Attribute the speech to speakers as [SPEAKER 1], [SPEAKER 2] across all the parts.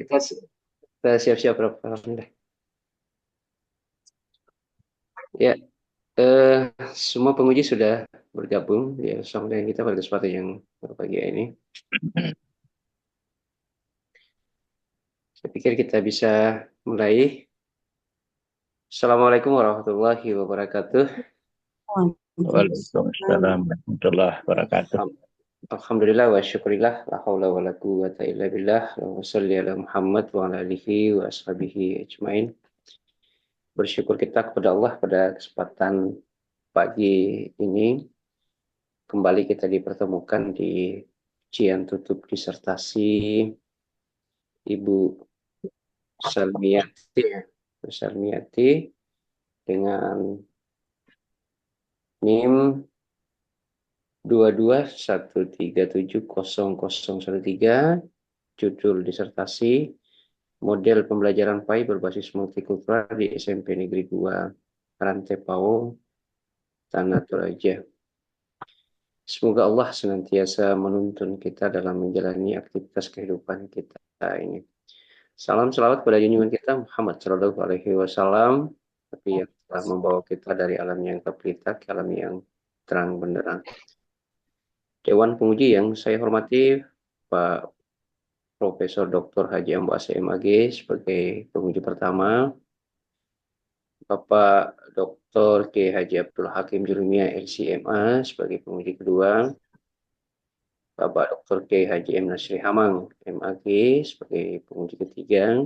[SPEAKER 1] Kita siap-siap Prof. Alhamdulillah. Ya, semua penguji sudah bergabung ya sama dengan kita pada kesempatan yang berbahagia ini. Saya pikir kita bisa mulai. Assalamualaikum warahmatullahi wabarakatuh.
[SPEAKER 2] Waalaikumsalam warahmatullahi wabarakatuh.
[SPEAKER 1] Alhamdulillah wa syukurillah la haula wa la quwwata illa billah. Allahumma shalli ala Muhammad wa ala alihi wa ashabihi ajmain. Bersyukur kita kepada Allah pada kesempatan pagi ini kembali kita dipertemukan di ujian tutup disertasi Ibu Salmiati dengan NIM 2213700013, judul disertasi model pembelajaran PAI berbasis multikultural di SMP Negeri 2 Rantepao, Tanah Toraja. Semoga Allah senantiasa menuntun kita dalam menjalani aktivitas kehidupan kita ini. Salam selawat pada junjungan kita Muhammad Shallallahu Alaihi Wasallam, tapi yang telah membawa kita dari alam yang terpelita ke alam yang terang benderang. Dewan penguji yang saya hormati, Pak Profesor Dr. Haji Ambo ACMAG sebagai penguji pertama, Bapak Dr. K. Haji Abdul Hakim Jurumia LCMA sebagai penguji kedua, Bapak Dr. K. Haji M. Nasri Hamang MAG sebagai penguji ketiga,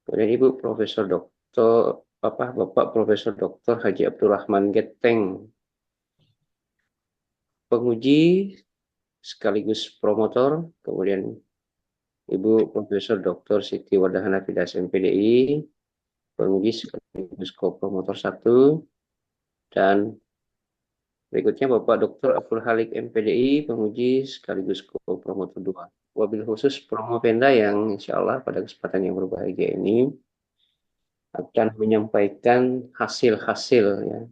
[SPEAKER 1] kemudian Ibu Profesor Dr. Bapak Profesor Dr. Haji Abdurrahman Geteng, penguji sekaligus promotor, kemudian Ibu Profesor Dr. Siti Wadahana Fidas MPDI, penguji sekaligus co-promotor 1, dan berikutnya Bapak Dr. Abdul Halik MPDI, penguji sekaligus co-promotor 2. Wabil khusus Promo Penda yang insya Allah pada kesempatan yang berbahagia ini akan menyampaikan hasil-hasil ya,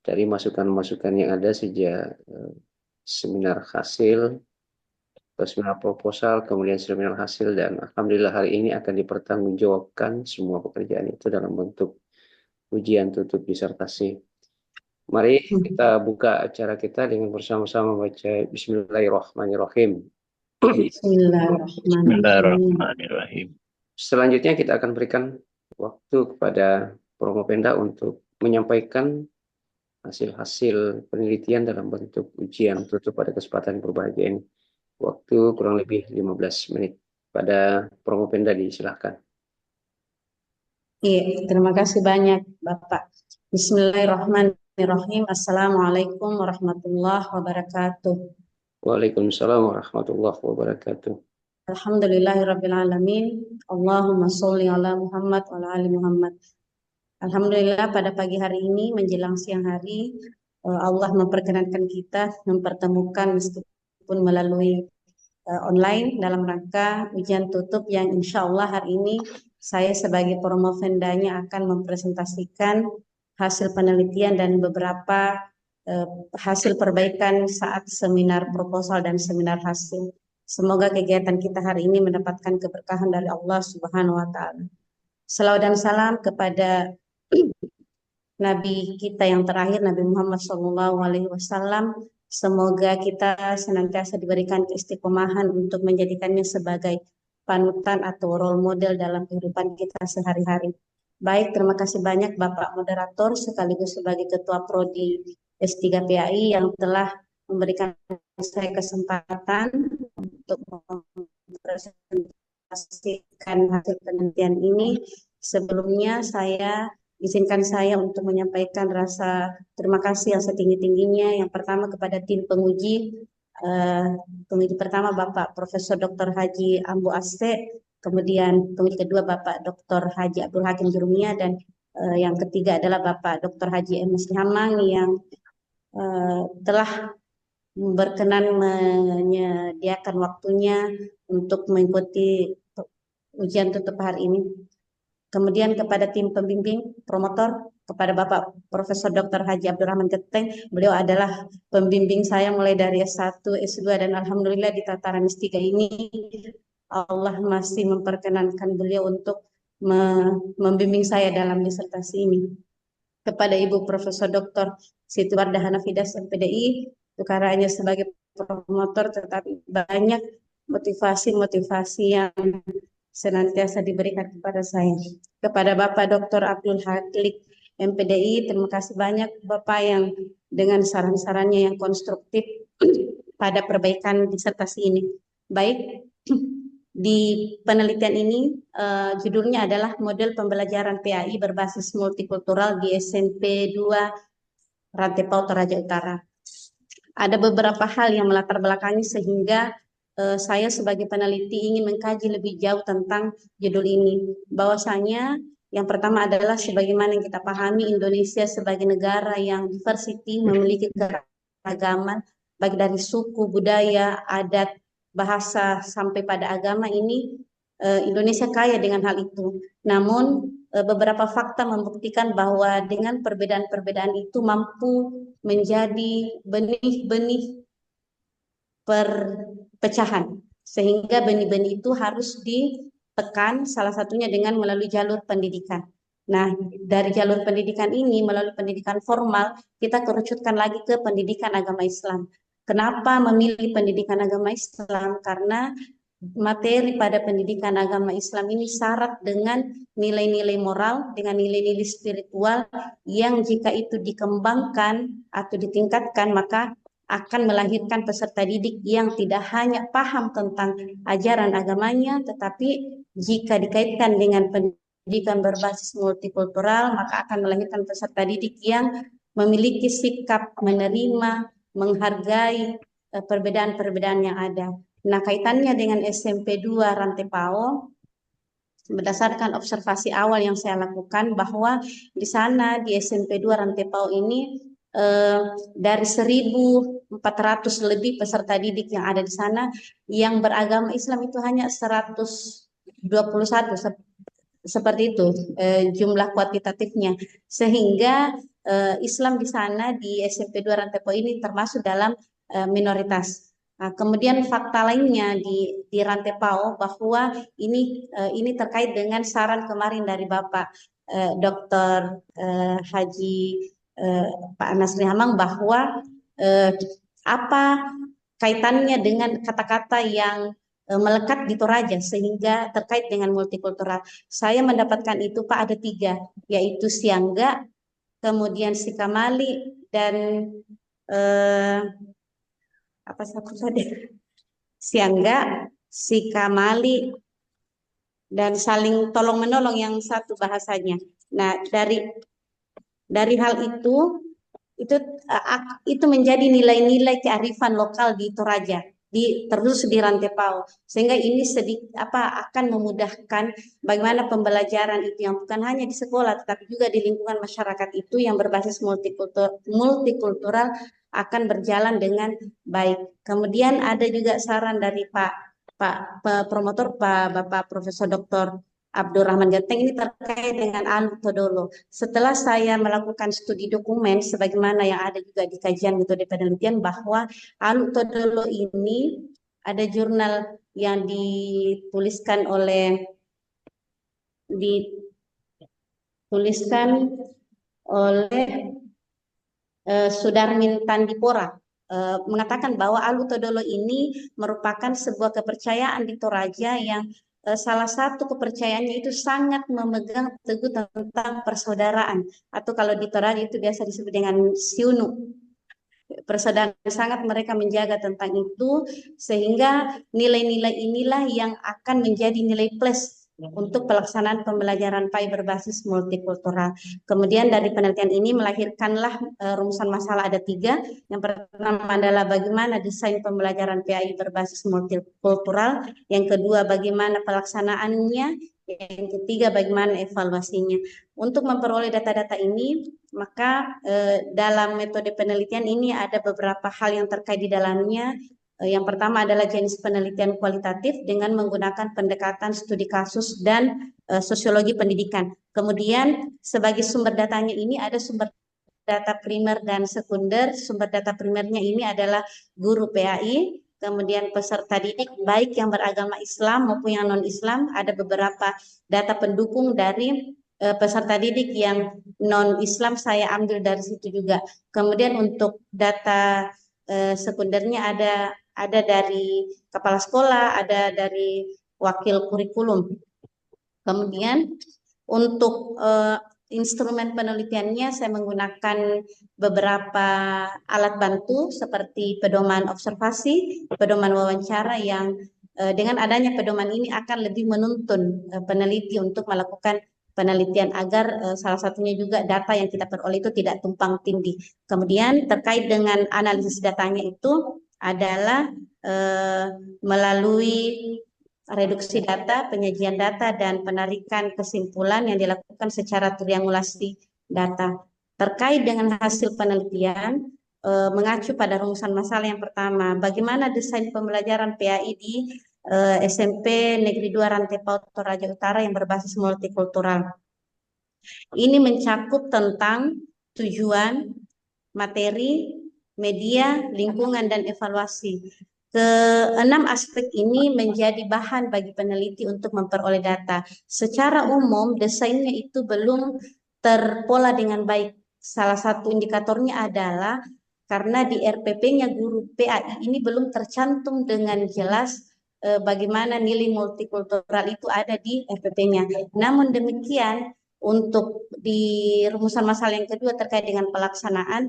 [SPEAKER 1] dari masukan-masukan yang ada sejak seminar hasil, seminar proposal, kemudian seminar hasil, dan alhamdulillah hari ini akan dipertanggungjawabkan semua pekerjaan itu dalam bentuk ujian tutup disertasi. Mari kita buka acara kita dengan bersama-sama baca Bismillahirrahmanirrahim.
[SPEAKER 2] Bismillahirrahmanirrahim.
[SPEAKER 1] Selanjutnya kita akan berikan waktu kepada Promo Penda untuk menyampaikan hasil-hasil penelitian dalam bentuk ujian tutup pada kesempatan berbahagia ini. Waktu kurang lebih 15 menit. Pada Promo Penda disilahkan.
[SPEAKER 3] Iya, terima kasih banyak Bapak. Bismillahirrahmanirrahim. Assalamualaikum warahmatullahi wabarakatuh.
[SPEAKER 1] Waalaikumsalam warahmatullahi wabarakatuh.
[SPEAKER 3] Alhamdulillahirrabbilalamin. Allahumma sholli ala Muhammad wa ala ali Muhammad. Alhamdulillah pada pagi hari ini menjelang siang hari Allah memperkenankan kita mempertemukan meskipun melalui online dalam rangka ujian tutup yang insya Allah hari ini saya sebagai promovendanya akan mempresentasikan hasil penelitian dan beberapa hasil perbaikan saat seminar proposal dan seminar hasil. Semoga kegiatan kita hari ini mendapatkan keberkahan dari Allah Subhanahu wa Ta'ala. Salawat dan salam kepada Nabi kita yang terakhir, Nabi Muhammad SAW. Semoga kita senantiasa diberikan keistiqomahan untuk menjadikannya sebagai panutan atau role model dalam kehidupan kita sehari-hari. Baik, terima kasih banyak Bapak Moderator sekaligus sebagai Ketua Prodi S3 PAI yang telah memberikan saya kesempatan untuk mempresentasikan hasil penelitian ini. Sebelumnya izinkan saya untuk menyampaikan rasa terima kasih yang setinggi-tingginya. Yang pertama kepada tim penguji. Penguji pertama Bapak Profesor Dr. Haji Ambo Ase, kemudian penguji kedua Bapak Dr. Haji Abdul Hakim Jurumia, dan yang ketiga adalah Bapak Dr. Haji M. Nasri Hamang yang telah berkenan menyediakan waktunya untuk mengikuti ujian tutup hari ini. Kemudian kepada tim pembimbing promotor, kepada Bapak Profesor Dr. Haji Abdurrahman Geteng, beliau adalah pembimbing saya mulai dari S1, S2, dan alhamdulillah di tataran S3 ini Allah masih memperkenankan beliau untuk membimbing saya dalam disertasi ini. Kepada Ibu Profesor Dr. Siti Wardah Hanafidas MPDI, bukan hanya sebagai promotor, tetapi banyak motivasi-motivasi yang senantiasa diberikan kepada saya. Kepada Bapak Dr. Abdul Halik MPDI, terima kasih banyak Bapak yang dengan saran-sarannya yang konstruktif pada perbaikan disertasi ini. Baik, di penelitian ini judulnya adalah model pembelajaran PAI berbasis multikultural di SMP 2 Rantepao Toraja Utara. Ada beberapa hal yang melatar belakangi sehingga saya sebagai peneliti ingin mengkaji lebih jauh tentang judul ini. Bahwasanya yang pertama adalah sebagaimana yang kita pahami, Indonesia sebagai negara yang diversity, memiliki keragaman baik dari suku, budaya, adat, bahasa sampai pada agama ini. Indonesia kaya dengan hal itu. Namun beberapa fakta membuktikan bahwa dengan perbedaan-perbedaan itu mampu menjadi benih-benih perpecahan, sehingga benih-benih itu harus ditekan, salah satunya dengan melalui jalur pendidikan. Nah, dari jalur pendidikan ini, melalui pendidikan formal, kita kerucutkan lagi ke pendidikan agama Islam. Kenapa memilih pendidikan agama Islam? Karena materi pada pendidikan agama Islam ini syarat dengan nilai-nilai moral, dengan nilai-nilai spiritual yang jika itu dikembangkan atau ditingkatkan, maka akan melahirkan peserta didik yang tidak hanya paham tentang ajaran agamanya, tetapi jika dikaitkan dengan pendidikan berbasis multikultural, maka akan melahirkan peserta didik yang memiliki sikap menerima, menghargai perbedaan-perbedaan yang ada. Nah, kaitannya dengan SMP 2 Rantepao, berdasarkan observasi awal yang saya lakukan bahwa di sana di SMP 2 Rantepao ini dari 1.400 lebih peserta didik yang ada di sana, yang beragama Islam itu hanya 121, seperti itu jumlah kuantitatifnya, sehingga Islam di sana di SMP 2 Rantepao ini termasuk dalam minoritas. Nah, kemudian fakta lainnya di Rantepao bahwa ini terkait dengan saran kemarin dari Bapak Dr. Haji Pak Nasri Hamang bahwa apa kaitannya dengan kata-kata yang melekat di Toraja sehingga terkait dengan multikultural. Saya mendapatkan itu Pak ada 3, yaitu Siangga, kemudian Sikamali, dan apa satu tadi? Siangga, Sikamali, dan saling tolong menolong yang satu bahasanya. Nah, dari hal itu menjadi nilai-nilai kearifan lokal di Toraja, terus di Rantepao, sehingga ini akan memudahkan bagaimana pembelajaran itu yang bukan hanya di sekolah tetapi juga di lingkungan masyarakat itu yang berbasis multikultural akan berjalan dengan baik. Kemudian ada juga saran dari Pak promotor Bapak Profesor Dr. Abdurrahman Genteng ini terkait dengan Alu Todolo. Setelah saya melakukan studi dokumen sebagaimana yang ada juga di kajian metode penelitian bahwa Alu Todolo ini ada jurnal yang dituliskan oleh Sudarmin Tandipora, mengatakan bahwa Alu Todolo ini merupakan sebuah kepercayaan di Toraja yang salah satu kepercayaannya itu sangat memegang teguh tentang persaudaraan, atau kalau di Toraja itu biasa disebut dengan siunu. Persaudaraan sangat mereka menjaga tentang itu, sehingga nilai-nilai inilah yang akan menjadi nilai plus untuk pelaksanaan pembelajaran PAI berbasis multikultural. Kemudian dari penelitian ini melahirkanlah rumusan masalah ada 3. Yang pertama adalah bagaimana desain pembelajaran PAI berbasis multikultural. Yang kedua bagaimana pelaksanaannya. Yang ketiga bagaimana evaluasinya. Untuk memperoleh data-data ini, maka dalam metode penelitian ini ada beberapa hal yang terkait di dalamnya. Yang pertama adalah jenis penelitian kualitatif dengan menggunakan pendekatan studi kasus dan sosiologi pendidikan. Kemudian sebagai sumber datanya ini ada sumber data primer dan sekunder. Sumber data primernya ini adalah guru PAI, kemudian peserta didik baik yang beragama Islam maupun yang non-Islam, ada beberapa data pendukung dari peserta didik yang non-Islam saya ambil dari situ juga. Kemudian untuk data sekundernya ada dari kepala sekolah, ada dari wakil kurikulum. Kemudian untuk instrumen penelitiannya saya menggunakan beberapa alat bantu seperti pedoman observasi, pedoman wawancara yang dengan adanya pedoman ini akan lebih menuntun peneliti untuk melakukan penelitian agar salah satunya juga data yang kita peroleh itu tidak tumpang tindih. Kemudian terkait dengan analisis datanya itu adalah melalui reduksi data, penyajian data, dan penarikan kesimpulan yang dilakukan secara triangulasi data. Terkait dengan hasil penelitian, mengacu pada rumusan masalah yang pertama, bagaimana desain pembelajaran PAI di SMP Negeri 2 Rantai Paut Toraja Utara yang berbasis multikultural. Ini mencakup tentang tujuan, materi, media, lingkungan, dan evaluasi. Keenam aspek ini menjadi bahan bagi peneliti untuk memperoleh data. Secara umum, desainnya itu belum terpola dengan baik. Salah satu indikatornya adalah karena di RPP-nya guru PAI ini belum tercantum dengan jelas bagaimana nilai multikultural itu ada di RPP-nya. Namun demikian, untuk di rumusan masalah yang kedua terkait dengan pelaksanaan,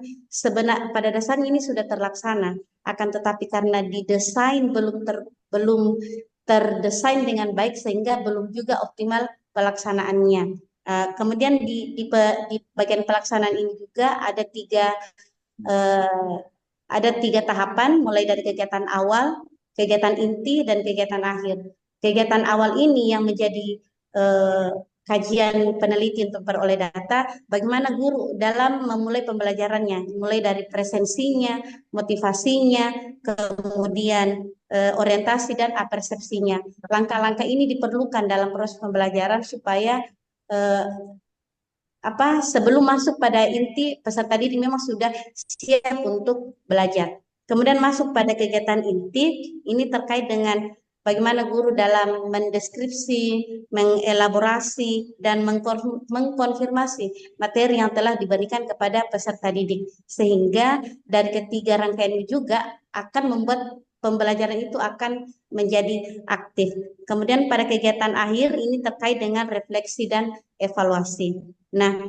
[SPEAKER 3] pada dasarnya ini sudah terlaksana. Akan tetapi karena didesain belum terdesain dengan baik sehingga belum juga optimal pelaksanaannya. Kemudian di bagian pelaksanaan ini juga ada tiga tahapan, mulai dari kegiatan awal, kegiatan inti, dan kegiatan akhir. Kegiatan awal ini yang menjadi kajian peneliti untuk memperoleh data, bagaimana guru dalam memulai pembelajarannya, mulai dari presensinya, motivasinya, kemudian orientasi dan apersepsinya. Langkah-langkah ini diperlukan dalam proses pembelajaran supaya sebelum masuk pada inti, peserta didik memang sudah siap untuk belajar. Kemudian masuk pada kegiatan inti, ini terkait dengan bagaimana guru dalam mendeskripsi, mengelaborasi, dan mengkonfirmasi materi yang telah diberikan kepada peserta didik. Sehingga dari ketiga rangkaian ini juga akan membuat pembelajaran itu akan menjadi aktif. Kemudian pada kegiatan akhir ini terkait dengan refleksi dan evaluasi. Nah,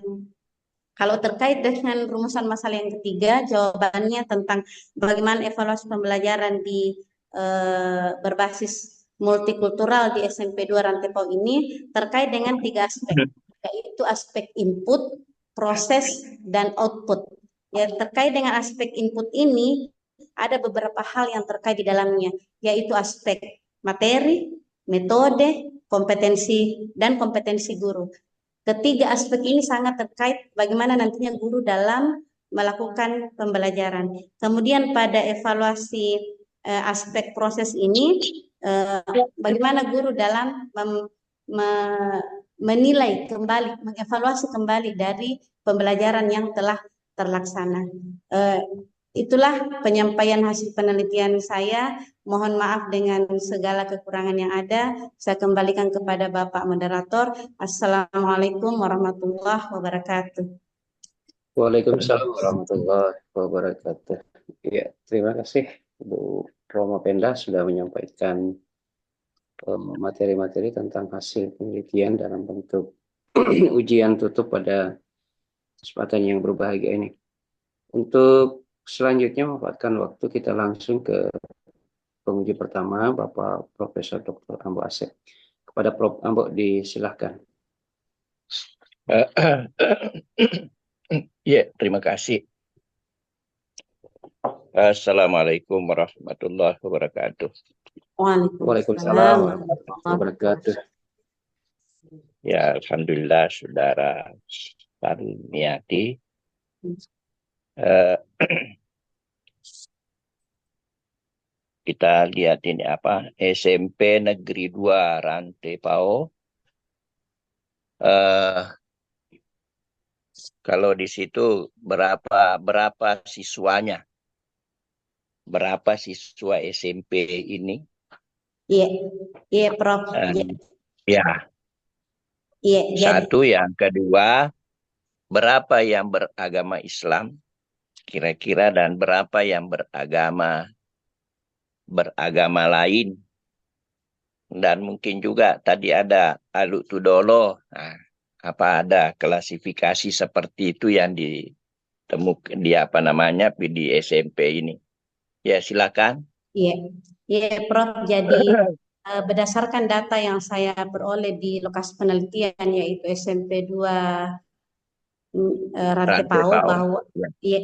[SPEAKER 3] kalau terkait dengan rumusan masalah yang ketiga, jawabannya tentang bagaimana evaluasi pembelajaran di berbasis multikultural di SMP 2 Rantepau ini terkait dengan tiga aspek, yaitu aspek input, proses, dan output. Ya, terkait dengan aspek input ini, ada beberapa hal yang terkait di dalamnya, yaitu aspek materi, metode, kompetensi, dan kompetensi guru. Ketiga aspek ini sangat terkait bagaimana nantinya guru dalam melakukan pembelajaran. Kemudian pada evaluasi aspek proses ini, bagaimana guru dalam menilai kembali, mengevaluasi kembali dari pembelajaran yang telah terlaksana. Itulah penyampaian hasil penelitian saya. Mohon maaf dengan segala kekurangan yang ada. Saya kembalikan kepada Bapak Moderator. Assalamualaikum warahmatullahi wabarakatuh.
[SPEAKER 1] Waalaikumsalam warahmatullahi wabarakatuh. Ya, terima kasih Bu Roma Penda sudah menyampaikan materi-materi tentang hasil penelitian dalam bentuk ujian tutup pada kesempatan yang berbahagia ini. Untuk selanjutnya memanfaatkan waktu, kita langsung ke penguji pertama, Bapak Profesor Dr. Ambo Asep. Kepada Prof. Ambo disilahkan.
[SPEAKER 2] Ya, terima kasih. Assalamualaikum warahmatullahi wabarakatuh.
[SPEAKER 1] Waalaikumsalam warahmatullahi wabarakatuh.
[SPEAKER 2] Ya, alhamdulillah, Saudara Sarniati. Kita lihat ini SMP Negeri 2 Rantepau. Kalau di situ berapa siswanya? berapa siswa SMP ini?
[SPEAKER 3] Iya, iya, Prof.
[SPEAKER 2] Ya,
[SPEAKER 3] Iya, jadi
[SPEAKER 2] satu. Yang kedua, berapa yang beragama Islam kira-kira, dan berapa yang beragama lain. Dan mungkin juga tadi ada Alu Tudolo. Nah, apa ada klasifikasi seperti itu yang ditemukan di apa namanya di SMP ini? Ya, silakan.
[SPEAKER 3] iya, iya, Prof. Jadi berdasarkan data yang saya peroleh di lokasi penelitian yaitu SMP 2
[SPEAKER 2] Rantai
[SPEAKER 3] Rantepao
[SPEAKER 2] PAO.
[SPEAKER 3] bahwa
[SPEAKER 2] Ya.
[SPEAKER 3] iya,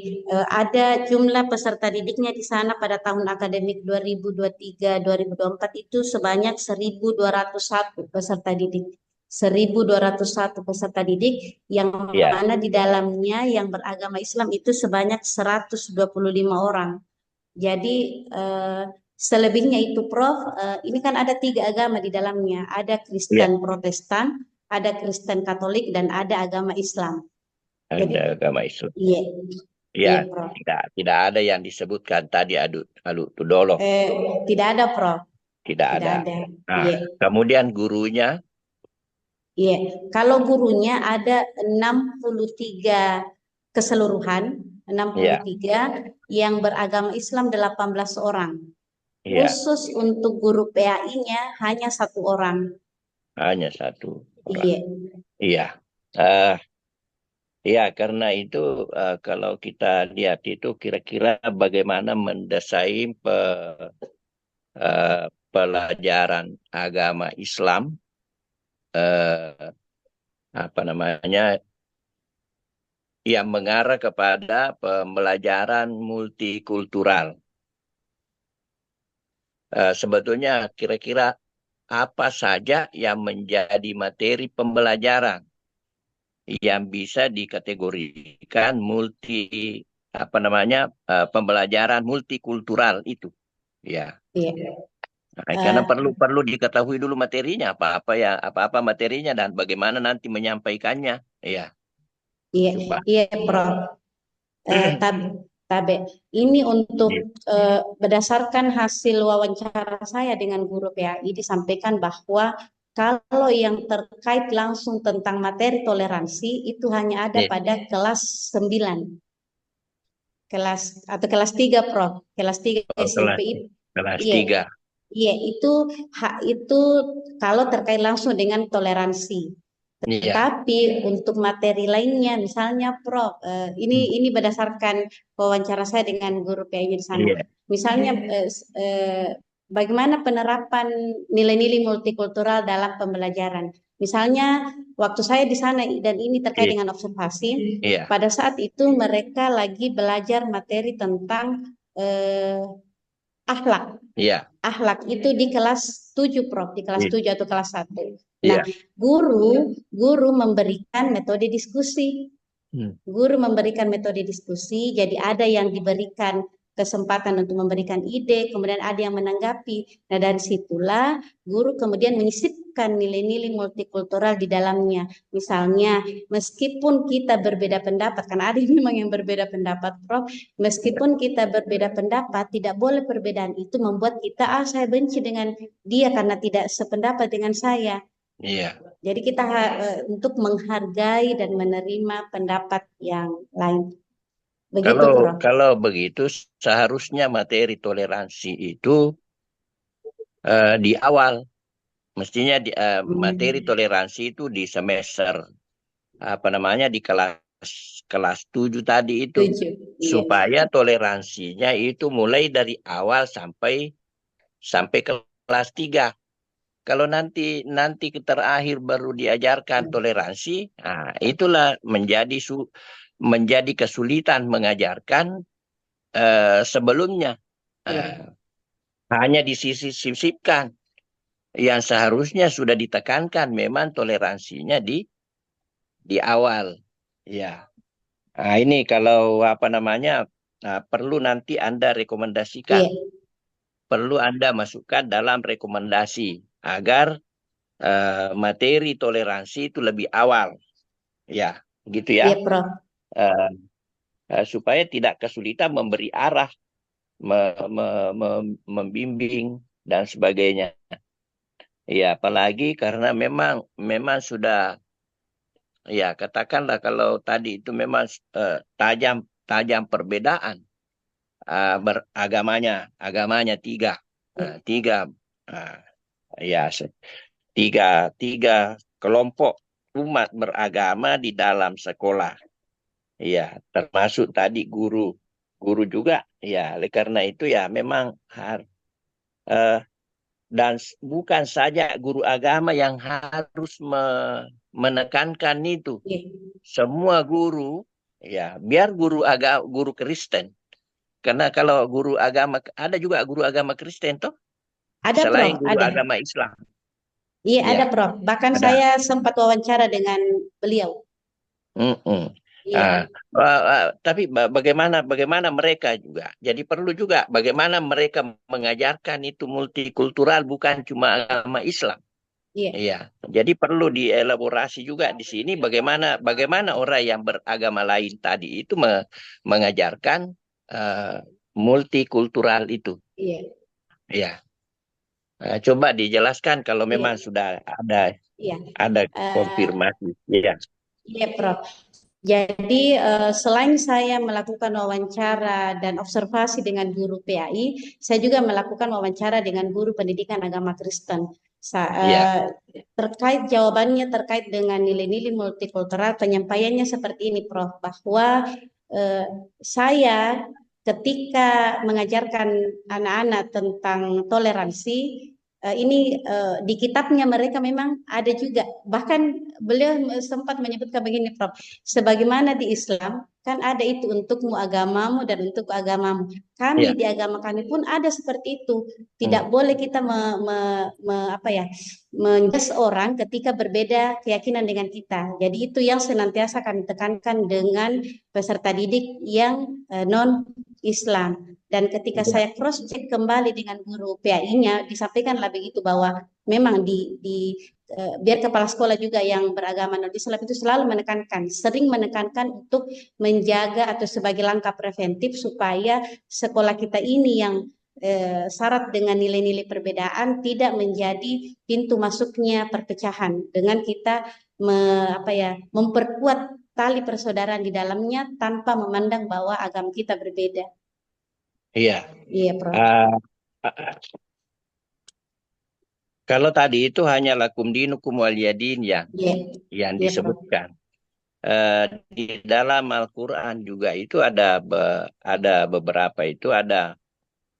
[SPEAKER 3] ada jumlah peserta didiknya di sana pada tahun akademik 2023-2024 itu sebanyak 1.201 peserta didik. 1.201 peserta didik yang
[SPEAKER 2] Ya,
[SPEAKER 3] mana di dalamnya yang beragama Islam itu sebanyak 125 orang. Jadi selebihnya itu Prof, ini kan ada 3 agama di dalamnya. Ada
[SPEAKER 2] ya,
[SPEAKER 3] Kristen Protestan, ada Kristen Katolik, dan ada agama Islam. Jadi,
[SPEAKER 2] ada agama Islam.
[SPEAKER 3] iya, iya,
[SPEAKER 2] Ya,
[SPEAKER 3] Prof.
[SPEAKER 2] tidak ada yang disebutkan tadi Alu Tudolo.
[SPEAKER 3] Tidak ada, Prof.
[SPEAKER 2] Tidak
[SPEAKER 3] Tidak
[SPEAKER 2] ada.
[SPEAKER 3] ada.
[SPEAKER 2] Nah,
[SPEAKER 3] Iya,
[SPEAKER 2] kemudian gurunya,
[SPEAKER 3] iya. Kalau gurunya ada 63 keseluruhan,
[SPEAKER 2] ya,
[SPEAKER 3] 63 yang beragama Islam 18 orang.
[SPEAKER 2] ya,
[SPEAKER 3] Khusus untuk guru PAI-nya hanya 1 orang.
[SPEAKER 2] hanya 1 orang.
[SPEAKER 3] Iya,
[SPEAKER 2] Iya. Eh, Ya, karena itu kalau kita lihat itu kira-kira bagaimana mendesain pelajaran agama Islam, eh, apa namanya, yang mengarah kepada pembelajaran multikultural. Sebetulnya kira-kira apa saja yang menjadi materi pembelajaran yang bisa dikategorikan apa namanya, pembelajaran multikultural itu, ya.
[SPEAKER 3] iya.
[SPEAKER 2] Karena
[SPEAKER 3] Eh,
[SPEAKER 2] perlu diketahui dulu materinya, apa-apa materinya dan bagaimana nanti menyampaikannya. Iya,
[SPEAKER 3] iya,
[SPEAKER 2] coba.
[SPEAKER 3] iya, Prof. Tabe, Tabe. Ini untuk
[SPEAKER 2] Iya.
[SPEAKER 3] berdasarkan hasil wawancara saya dengan guru PAI disampaikan bahwa kalau yang terkait langsung tentang materi toleransi itu hanya ada
[SPEAKER 2] Iya.
[SPEAKER 3] pada kelas 9, kelas atau kelas 3, Prof. Kelas 3
[SPEAKER 2] Oh,
[SPEAKER 3] SMP itu.
[SPEAKER 2] kelas
[SPEAKER 3] Iya,
[SPEAKER 2] 3.
[SPEAKER 3] iya, itu kalau terkait langsung dengan toleransi.
[SPEAKER 2] Iya.
[SPEAKER 3] Tetapi untuk materi lainnya, misalnya Prof, ini berdasarkan wawancara saya dengan guru PAI di sana.
[SPEAKER 2] Iya.
[SPEAKER 3] Misalnya bagaimana penerapan nilai-nilai multikultural dalam pembelajaran. Misalnya waktu saya di sana dan ini terkait
[SPEAKER 2] Iya.
[SPEAKER 3] dengan observasi,
[SPEAKER 2] Iya.
[SPEAKER 3] pada saat itu mereka lagi belajar materi tentang akhlak.
[SPEAKER 2] Iya.
[SPEAKER 3] Akhlak itu di kelas 7, Prof, di kelas
[SPEAKER 2] Iya.
[SPEAKER 3] 7 atau kelas 1. Nah,
[SPEAKER 2] Iya.
[SPEAKER 3] guru memberikan metode diskusi.
[SPEAKER 2] Hmm.
[SPEAKER 3] Guru memberikan metode diskusi, jadi ada yang diberikan kesempatan untuk memberikan ide, kemudian ada yang menanggapi. Nah, dari situlah guru kemudian menyisipkan nilai-nilai multikultural di dalamnya. Misalnya, meskipun kita berbeda pendapat, karena ada memang yang berbeda pendapat, Prof. Meskipun kita berbeda pendapat, tidak boleh perbedaan itu membuat kita, saya benci dengan dia karena tidak sependapat dengan saya.
[SPEAKER 2] Iya.
[SPEAKER 3] Jadi kita untuk menghargai dan menerima pendapat yang lain. Begitu,
[SPEAKER 2] Kalau
[SPEAKER 3] Prof.
[SPEAKER 2] kalau begitu seharusnya materi toleransi itu di awal, mestinya materi toleransi itu di semester apa namanya, di kelas 7 tadi itu,
[SPEAKER 3] Tujuh. Iya.
[SPEAKER 2] supaya toleransinya itu mulai dari awal sampai kelas 3. Kalau nanti terakhir baru diajarkan toleransi, nah itulah menjadi kesulitan mengajarkan sebelumnya.
[SPEAKER 3] Iya.
[SPEAKER 2] Hanya disisipkan yang seharusnya sudah ditekankan memang toleransinya di awal. Ya. Nah, ini kalau apa namanya, perlu nanti Anda rekomendasikan,
[SPEAKER 3] Iya.
[SPEAKER 2] perlu Anda masukkan dalam rekomendasi agar materi toleransi itu lebih awal, ya, gitu
[SPEAKER 3] Iya,
[SPEAKER 2] ya,
[SPEAKER 3] Prof.
[SPEAKER 2] supaya tidak kesulitan memberi arah membimbing dan sebagainya. Ya, apalagi karena memang sudah, ya katakanlah kalau tadi itu memang tajam perbedaan agamanya tiga, tiga, uh, ya tiga kelompok umat beragama di dalam sekolah. Ya, termasuk tadi guru juga. Ya, oleh karena itu ya memang uh, dan bukan saja guru agama yang harus menekankan itu.
[SPEAKER 3] Iya.
[SPEAKER 2] Semua guru, ya biar guru Kristen. Karena kalau guru agama, ada juga guru agama Kristen toh,
[SPEAKER 3] Ada,
[SPEAKER 2] selain
[SPEAKER 3] Prof,
[SPEAKER 2] guru
[SPEAKER 3] ada.
[SPEAKER 2] agama Islam.
[SPEAKER 3] Iya, ada,
[SPEAKER 2] Ya,
[SPEAKER 3] Prof. Bahkan
[SPEAKER 2] ada.
[SPEAKER 3] saya sempat wawancara dengan beliau.
[SPEAKER 2] Mm-mm.
[SPEAKER 3] Iya,
[SPEAKER 2] Tapi bagaimana mereka juga. Jadi perlu juga bagaimana mereka mengajarkan itu multikultural, bukan cuma agama Islam.
[SPEAKER 3] iya,
[SPEAKER 2] Iya, jadi perlu dielaborasi juga di sini bagaimana orang yang beragama lain tadi itu mengajarkan eh, multikultural itu.
[SPEAKER 3] iya,
[SPEAKER 2] Iya. Coba dijelaskan kalau
[SPEAKER 3] iya,
[SPEAKER 2] memang sudah ada
[SPEAKER 3] iya.
[SPEAKER 2] konfirmasi. Iya.
[SPEAKER 3] Iya, Prof. Jadi selain saya melakukan wawancara dan observasi dengan guru PAI, saya juga melakukan wawancara dengan guru pendidikan agama Kristen.
[SPEAKER 2] Iya.
[SPEAKER 3] Terkait jawabannya terkait dengan nilai-nilai multikultural, penyampaiannya seperti ini, Prof. Bahwa eh, saya ketika mengajarkan anak-anak tentang toleransi, ini di kitabnya mereka memang ada juga. Bahkan beliau sempat menyebutkan begini, Prof. Sebagaimana di Islam kan ada itu untukmu agamamu dan untuk agamamu. Kami
[SPEAKER 2] Iya.
[SPEAKER 3] di agama kami pun ada seperti itu.
[SPEAKER 2] Hmm.
[SPEAKER 3] Tidak boleh kita apa ya, menjudge orang ketika berbeda keyakinan dengan kita. Jadi itu yang senantiasa kami tekankan dengan peserta didik yang non Islam. Dan ketika
[SPEAKER 2] Iya.
[SPEAKER 3] saya cross check kembali dengan guru PAI-nya, disampaikanlah begitu bahwa memang biar kepala sekolah juga yang beragama non-Islam itu selalu sering menekankan untuk menjaga atau sebagai langkah preventif supaya sekolah kita ini yang syarat dengan nilai-nilai perbedaan tidak menjadi pintu masuknya perpecahan dengan kita memperkuat tali persaudaraan di dalamnya tanpa memandang bahwa agama kita berbeda.
[SPEAKER 2] Iya.
[SPEAKER 3] Iya, Prof.
[SPEAKER 2] Ah, ah, Kalau tadi itu hanya lakum dinukum waliyadin yang
[SPEAKER 3] Iya,
[SPEAKER 2] yang
[SPEAKER 3] iya, Prof.
[SPEAKER 2] disebutkan. Di dalam Al-Quran juga itu ada beberapa itu ada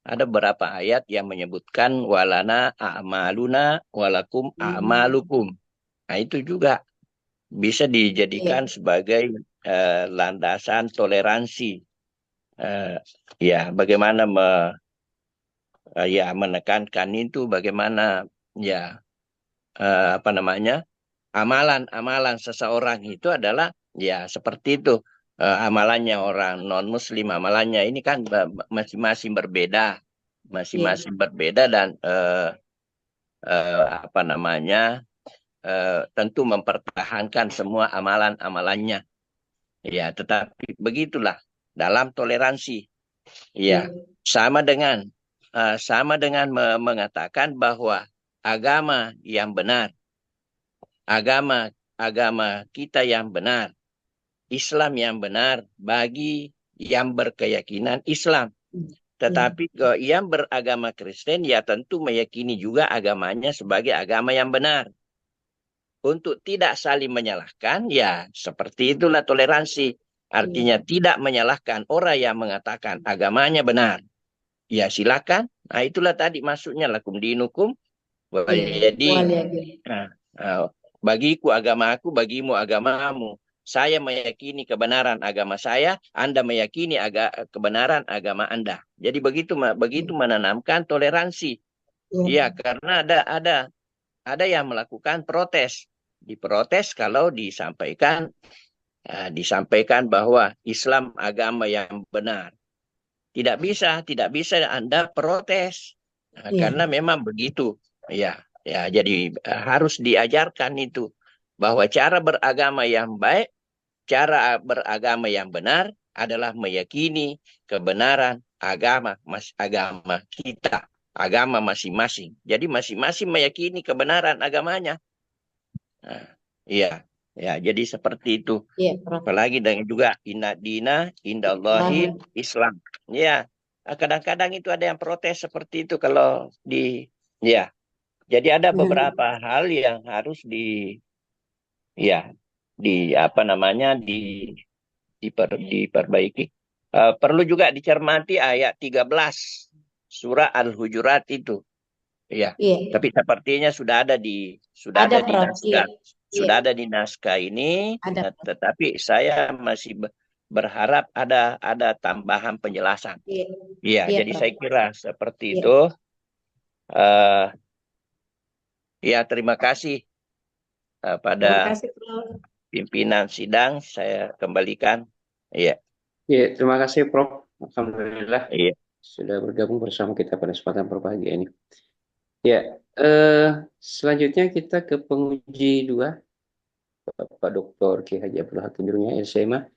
[SPEAKER 2] beberapa ayat yang menyebutkan walana a'maluna walakum a'malukum. Nah, itu juga bisa
[SPEAKER 3] Iya,
[SPEAKER 2] dijadikan sebagai landasan toleransi. Eh, ya, bagaimana menekankan itu, bagaimana ya apa namanya, amalan seseorang itu adalah ya seperti itu. Amalannya orang non Muslim, amalannya ini kan masing-masing berbeda,
[SPEAKER 3] iya,
[SPEAKER 2] masing-masing berbeda dan apa namanya, tentu mempertahankan semua amalan-amalannya. Ya, tetapi begitulah dalam toleransi.
[SPEAKER 3] iya,
[SPEAKER 2] Ya, sama dengan mengatakan bahwa agama yang benar, agama agama kita yang benar, Islam yang benar bagi yang berkeyakinan Islam.
[SPEAKER 3] iya,
[SPEAKER 2] Tetapi yang beragama Kristen ya tentu meyakini juga agamanya sebagai agama yang benar. Untuk tidak saling menyalahkan, ya seperti itulah toleransi.
[SPEAKER 3] iya,
[SPEAKER 2] Artinya tidak menyalahkan orang yang mengatakan agamanya benar. Ya silakan. Nah itulah tadi maksudnya lakum dinukum
[SPEAKER 3] iya.
[SPEAKER 2] waliyadin.
[SPEAKER 3] Waliyabil.
[SPEAKER 2] Nah, bagiku agamaku, bagimu agamamu. Saya meyakini kebenaran agama saya, Anda meyakini kebenaran agama Anda. Jadi begitu menanamkan toleransi.
[SPEAKER 3] Iya,
[SPEAKER 2] Iya, karena ada yang melakukan protes. Diprotes kalau disampaikan bahwa Islam agama yang benar. Tidak bisa Anda protes.
[SPEAKER 3] iya,
[SPEAKER 2] Karena memang begitu. Ya, jadi harus diajarkan itu bahwa cara beragama yang baik, cara beragama yang benar adalah meyakini kebenaran agama kita, agama masing-masing. Jadi masing-masing meyakini kebenaran agamanya. Nah, iya, ya. Jadi seperti itu.
[SPEAKER 3] Iya, Prof.
[SPEAKER 2] Apalagi dengan juga inna dina indallahil Islam. Ya, kadang-kadang itu ada yang protes seperti itu kalau di, ya. Jadi ada beberapa hal yang harus ya, apa namanya, diperbaiki. Perlu juga dicermati ayat 13 surah Al-Hujurat itu. Ya,
[SPEAKER 3] Iya,
[SPEAKER 2] tapi sepertinya sudah ada di
[SPEAKER 3] ada, Prof. Iya, iya,
[SPEAKER 2] sudah ada di naskah ini,
[SPEAKER 3] ada, Prof.
[SPEAKER 2] tetapi saya masih berharap ada tambahan penjelasan.
[SPEAKER 3] Iya,
[SPEAKER 2] Iya,
[SPEAKER 3] iya,
[SPEAKER 2] jadi
[SPEAKER 3] Prof.
[SPEAKER 2] saya kira seperti
[SPEAKER 3] Iya.
[SPEAKER 2] itu. eh ya, terima kasih
[SPEAKER 3] Terima
[SPEAKER 2] pada
[SPEAKER 3] kasih, Prof.
[SPEAKER 2] pimpinan sidang. Saya kembalikan. Iya,
[SPEAKER 1] Ya, terima kasih Prof. Alhamdulillah
[SPEAKER 2] iya.
[SPEAKER 1] sudah bergabung bersama kita pada kesempatan berbahagia ini. Ya, selanjutnya kita ke penguji 2, Pak Dr. Ki Haji Abdul Hakim Jurumia, LCMA,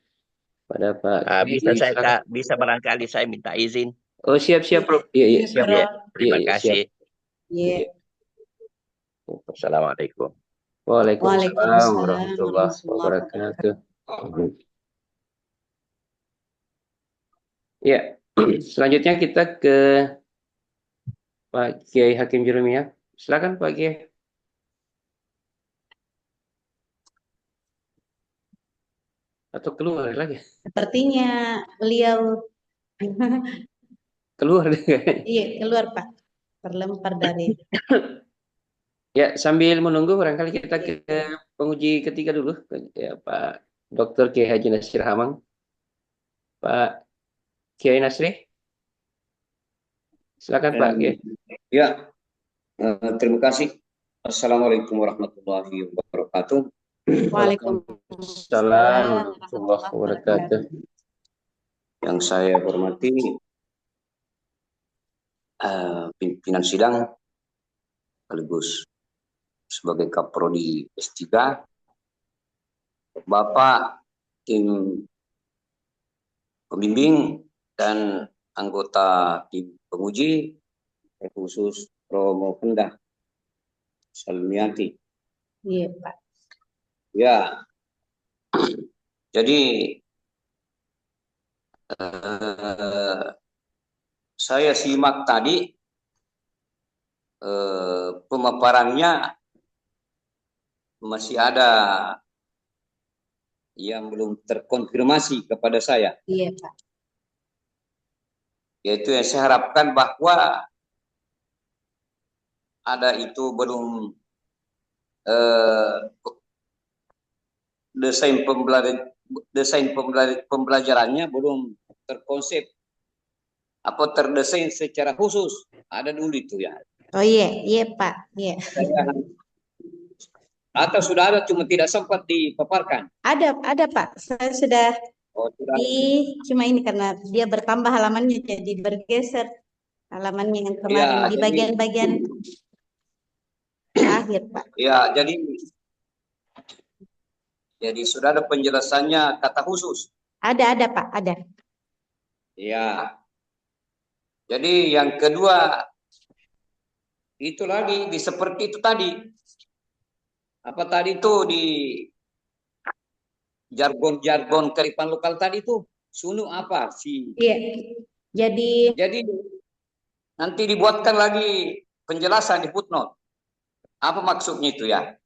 [SPEAKER 1] pada Pak
[SPEAKER 2] Bisa
[SPEAKER 1] Kiai, silakan.
[SPEAKER 2] bisa barangkali saya minta izin.
[SPEAKER 1] Oh, siap-siap Prof. Iya, iya,
[SPEAKER 3] Iya,
[SPEAKER 1] siap.
[SPEAKER 2] Iya,
[SPEAKER 3] Prof.
[SPEAKER 2] terima
[SPEAKER 1] Iya,
[SPEAKER 2] kasih.
[SPEAKER 1] siap.
[SPEAKER 3] Iya.
[SPEAKER 1] Iya.
[SPEAKER 2] Assalamualaikum.
[SPEAKER 1] Waalaikumsalam
[SPEAKER 3] Waalaikumsalam
[SPEAKER 1] warahmatullahi
[SPEAKER 3] warahmatullahi
[SPEAKER 1] wabarakatuh. Ya, selanjutnya kita ke Pak Kiai Hakim Jurumia. Silakan Pak Kiai. Atau keluar lagi?
[SPEAKER 3] Sepertinya beliau
[SPEAKER 1] Keluar deh kayaknya.
[SPEAKER 3] iya keluar Pak, terlempar dari.
[SPEAKER 1] Ya, sambil menunggu barangkali kita ke penguji ketiga dulu. Ya, Pak Dr. Kiai Haji Nasir Hamang. Pak Kiai Nasri. Silakan Pak Kiai.
[SPEAKER 4] Ya, terima kasih. Assalamualaikum warahmatullahi wabarakatuh.
[SPEAKER 1] Waalaikumsalam warahmatullahi wabarakatuh.
[SPEAKER 4] Yang saya hormati pimpinan sidang sekaligus sebagai Kaprodi S3, Bapak tim pembimbing dan anggota tim penguji, khusus Romo Kendah Salmiati.
[SPEAKER 3] Iya Pak.
[SPEAKER 4] Ya, jadi saya simak tadi pemaparannya, masih ada yang belum terkonfirmasi kepada saya.
[SPEAKER 3] Iya Pak.
[SPEAKER 4] Yaitu yang saya harapkan bahwa ada itu belum desain pembelajarannya belum terkonsep apa terdesain secara khusus. Ada dulu itu ya.
[SPEAKER 3] Oh iya Pak. Iya.
[SPEAKER 4] Atau sudah ada cuma tidak sempat dipaparkan.
[SPEAKER 3] Ada Pak. Saya sudah
[SPEAKER 4] sudah.
[SPEAKER 3] Cuma ini karena dia bertambah halamannya jadi bergeser halamannya yang kemarin
[SPEAKER 4] Ya,
[SPEAKER 3] di bagian-bagian akhir Pak.
[SPEAKER 4] Ya, jadi sudah ada penjelasannya kata khusus.
[SPEAKER 3] Ada Pak, ada.
[SPEAKER 4] Ya. Jadi yang kedua itu lagi seperti itu tadi. Apa tadi itu di jargon-jargon kearifan lokal tadi itu sunu apa sih?
[SPEAKER 3] Iya. Jadi
[SPEAKER 4] nanti dibuatkan lagi penjelasan di footnote. Apa maksudnya itu ya?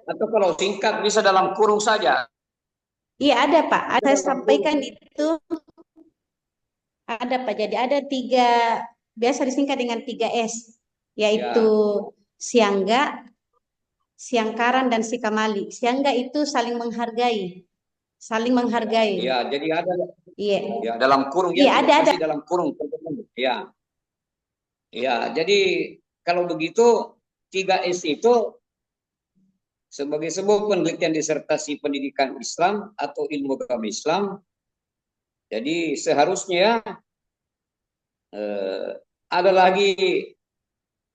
[SPEAKER 4] Atau kalau singkat bisa dalam kurung saja.
[SPEAKER 3] Iya ada Pak, ada sampaikan itu ada Pak. Jadi ada 3, biasa disingkat dengan 3S, yaitu siangga, siangkaran, dan sikamali. Siangga itu saling menghargai,
[SPEAKER 4] Iya, jadi ada.
[SPEAKER 3] Iya.
[SPEAKER 4] Ya, dalam kurung
[SPEAKER 3] ya. Iya ada.
[SPEAKER 4] Dalam kurung. Ya. Ya, jadi kalau begitu 3S itu sebagai sebuah penelitian disertasi pendidikan Islam atau ilmu agama Islam. Jadi seharusnya ada lagi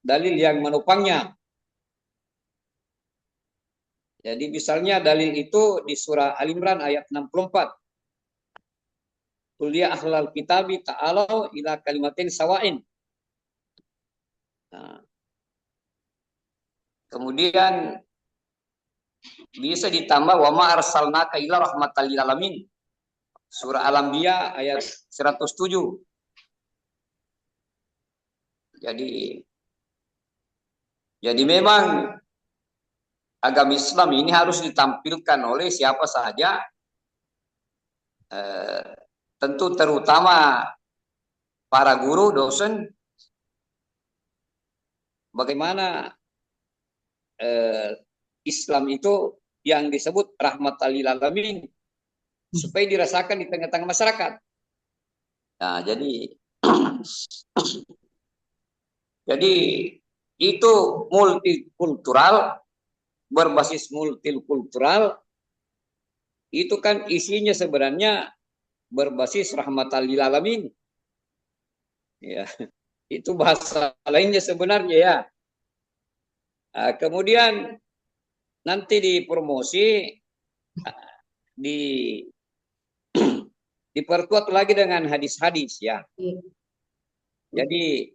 [SPEAKER 4] dalil yang menopangnya. Jadi misalnya dalil itu di surah Al-Imran ayat 64. Qul ya ahlal kitabi ta'alau ila kalimatin sawain. Nah, kemudian bisa ditambah wa ma arsalnaka illa rahmatan lil alamin. Surah Al-Anbiya ayat 107. Jadi memang agama Islam ini harus ditampilkan oleh siapa saja, tentu terutama para guru, dosen, bagaimana Islam itu yang disebut rahmatan lil alamin supaya dirasakan di tengah-tengah masyarakat. Nah, jadi itu multikultural, berbasis multikultural, itu kan isinya sebenarnya berbasis rahmatan lil alamin. Ya, itu bahasa lainnya sebenarnya ya. Nah, kemudian nanti dipromosi, diperkuat lagi dengan hadis-hadis ya. Jadi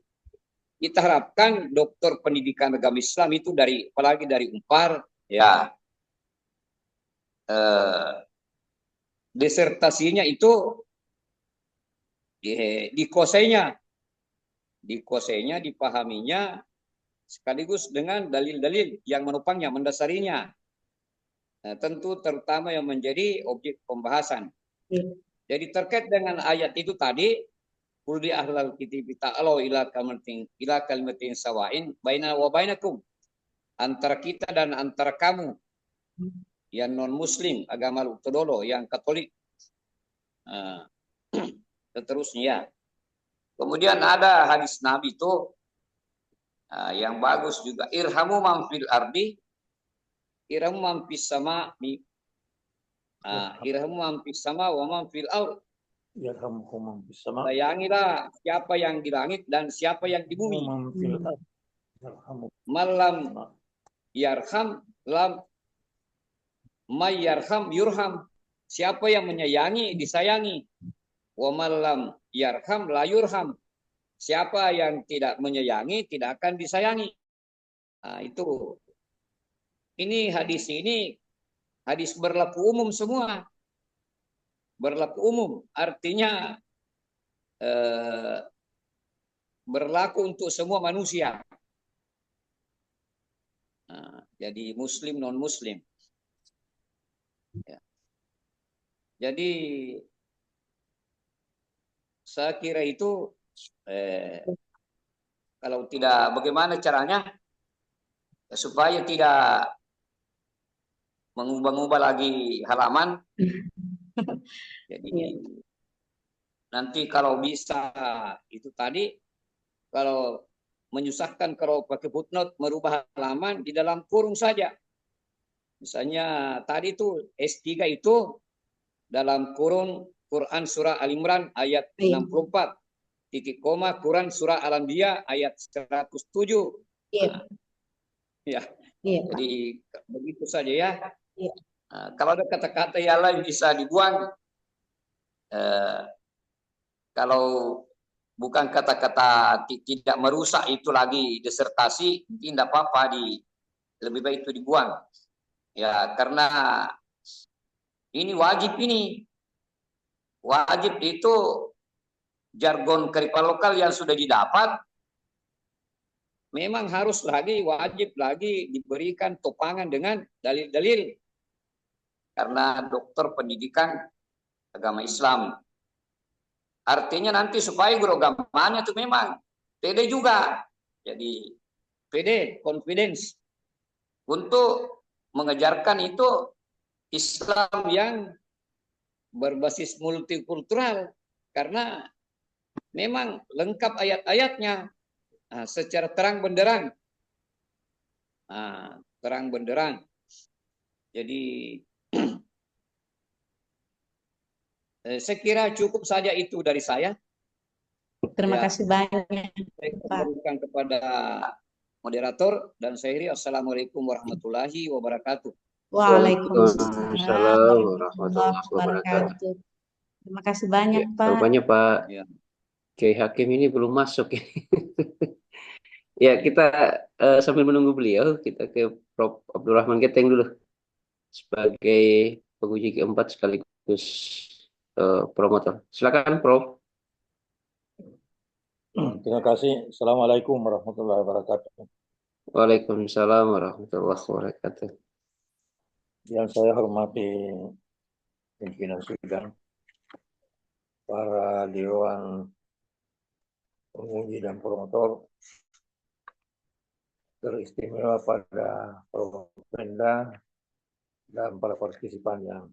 [SPEAKER 4] kita harapkan doktor pendidikan agama Islam itu apalagi dari Unpar ya, disertasinya itu dikosenya, dipahaminya sekaligus dengan dalil-dalil yang menopangnya, mendasarinya. Nah, tentu terutama yang menjadi objek pembahasan. Jadi terkait dengan ayat itu tadi, qul li ahlal kitabi ta'alu ila kalimatin sawain bainana wa bainakum, antara kita dan antara kamu yang non muslim, agama Lutodolo, yang Katolik, seterusnya. Kemudian ada hadis Nabi itu yang bagus juga, irhamu man fil ardi irhamu man fis sama, irhamu man fis sama wa man fil ard. Sayangilah siapa yang di langit dan siapa yang di bumi. Malam yarham lam mayyarham yurham. Siapa yang menyayangi disayangi. Wa malam yarham la yurham. Siapa yang tidak menyayangi tidak akan disayangi. Nah, itu. Ini hadis berlaku umum semua. Berlaku umum artinya berlaku untuk semua manusia. Nah, jadi muslim non muslim. Ya. Jadi saya kira itu kalau tidak, bagaimana caranya supaya tidak mengubah-ubah lagi halaman. Jadi nanti kalau bisa itu tadi, kalau menyusahkan kalau pakai footnote merubah halaman di dalam kurung saja. Misalnya tadi itu S3 itu dalam kurung Quran surah Al-Imran ayat 64, titik koma Quran surah Al-Anbiya ayat 107. Iya. Ya. Jadi begitu saja ya. Iya. Nah, kalau ada kata-kata yang lain bisa dibuang. Kalau bukan kata-kata tidak merusak itu lagi disertasi, tidak apa-apa, lebih baik itu dibuang. Ya, karena ini wajib ini. Wajib itu jargon Kearifan lokal yang sudah didapat memang harus wajib lagi diberikan topangan dengan dalil-dalil. Karena dokter pendidikan agama Islam. Artinya nanti supaya guru agamanya itu memang pede juga. Jadi pede, confidence untuk mengejarkan itu Islam yang berbasis multikultural. Karena memang lengkap ayat-ayatnya secara terang benderang. Terang benderang. Jadi saya kira cukup saja itu dari saya.
[SPEAKER 3] Terima kasih banyak.
[SPEAKER 4] Saya kembalikan kepada moderator dan saya Assalamualaikum warahmatullahi wabarakatuh.
[SPEAKER 3] Waalaikumsalam
[SPEAKER 1] Waalaikumsalam
[SPEAKER 3] warahmatullahi
[SPEAKER 1] warahmatullahi wabarakatuh.
[SPEAKER 3] wabarakatuh. Terima kasih banyak,
[SPEAKER 1] Ya,
[SPEAKER 3] Pak.
[SPEAKER 1] rupanya Pak
[SPEAKER 4] Ya.
[SPEAKER 1] Kiai Hakim ini belum masuk ini. Ya, kita sambil menunggu beliau, kita ke Prof. Abdurrahman Geteng dulu sebagai penguji keempat sekaligus promotor. Silakan, Prof.
[SPEAKER 5] Terima kasih. Assalamualaikum warahmatullahi wabarakatuh.
[SPEAKER 1] Waalaikumsalam warahmatullahi wabarakatuh.
[SPEAKER 5] Yang saya hormati pimpinan sidang, para dewan penguji dan promotor, teristimewa pada Pemda dan para partisipan yang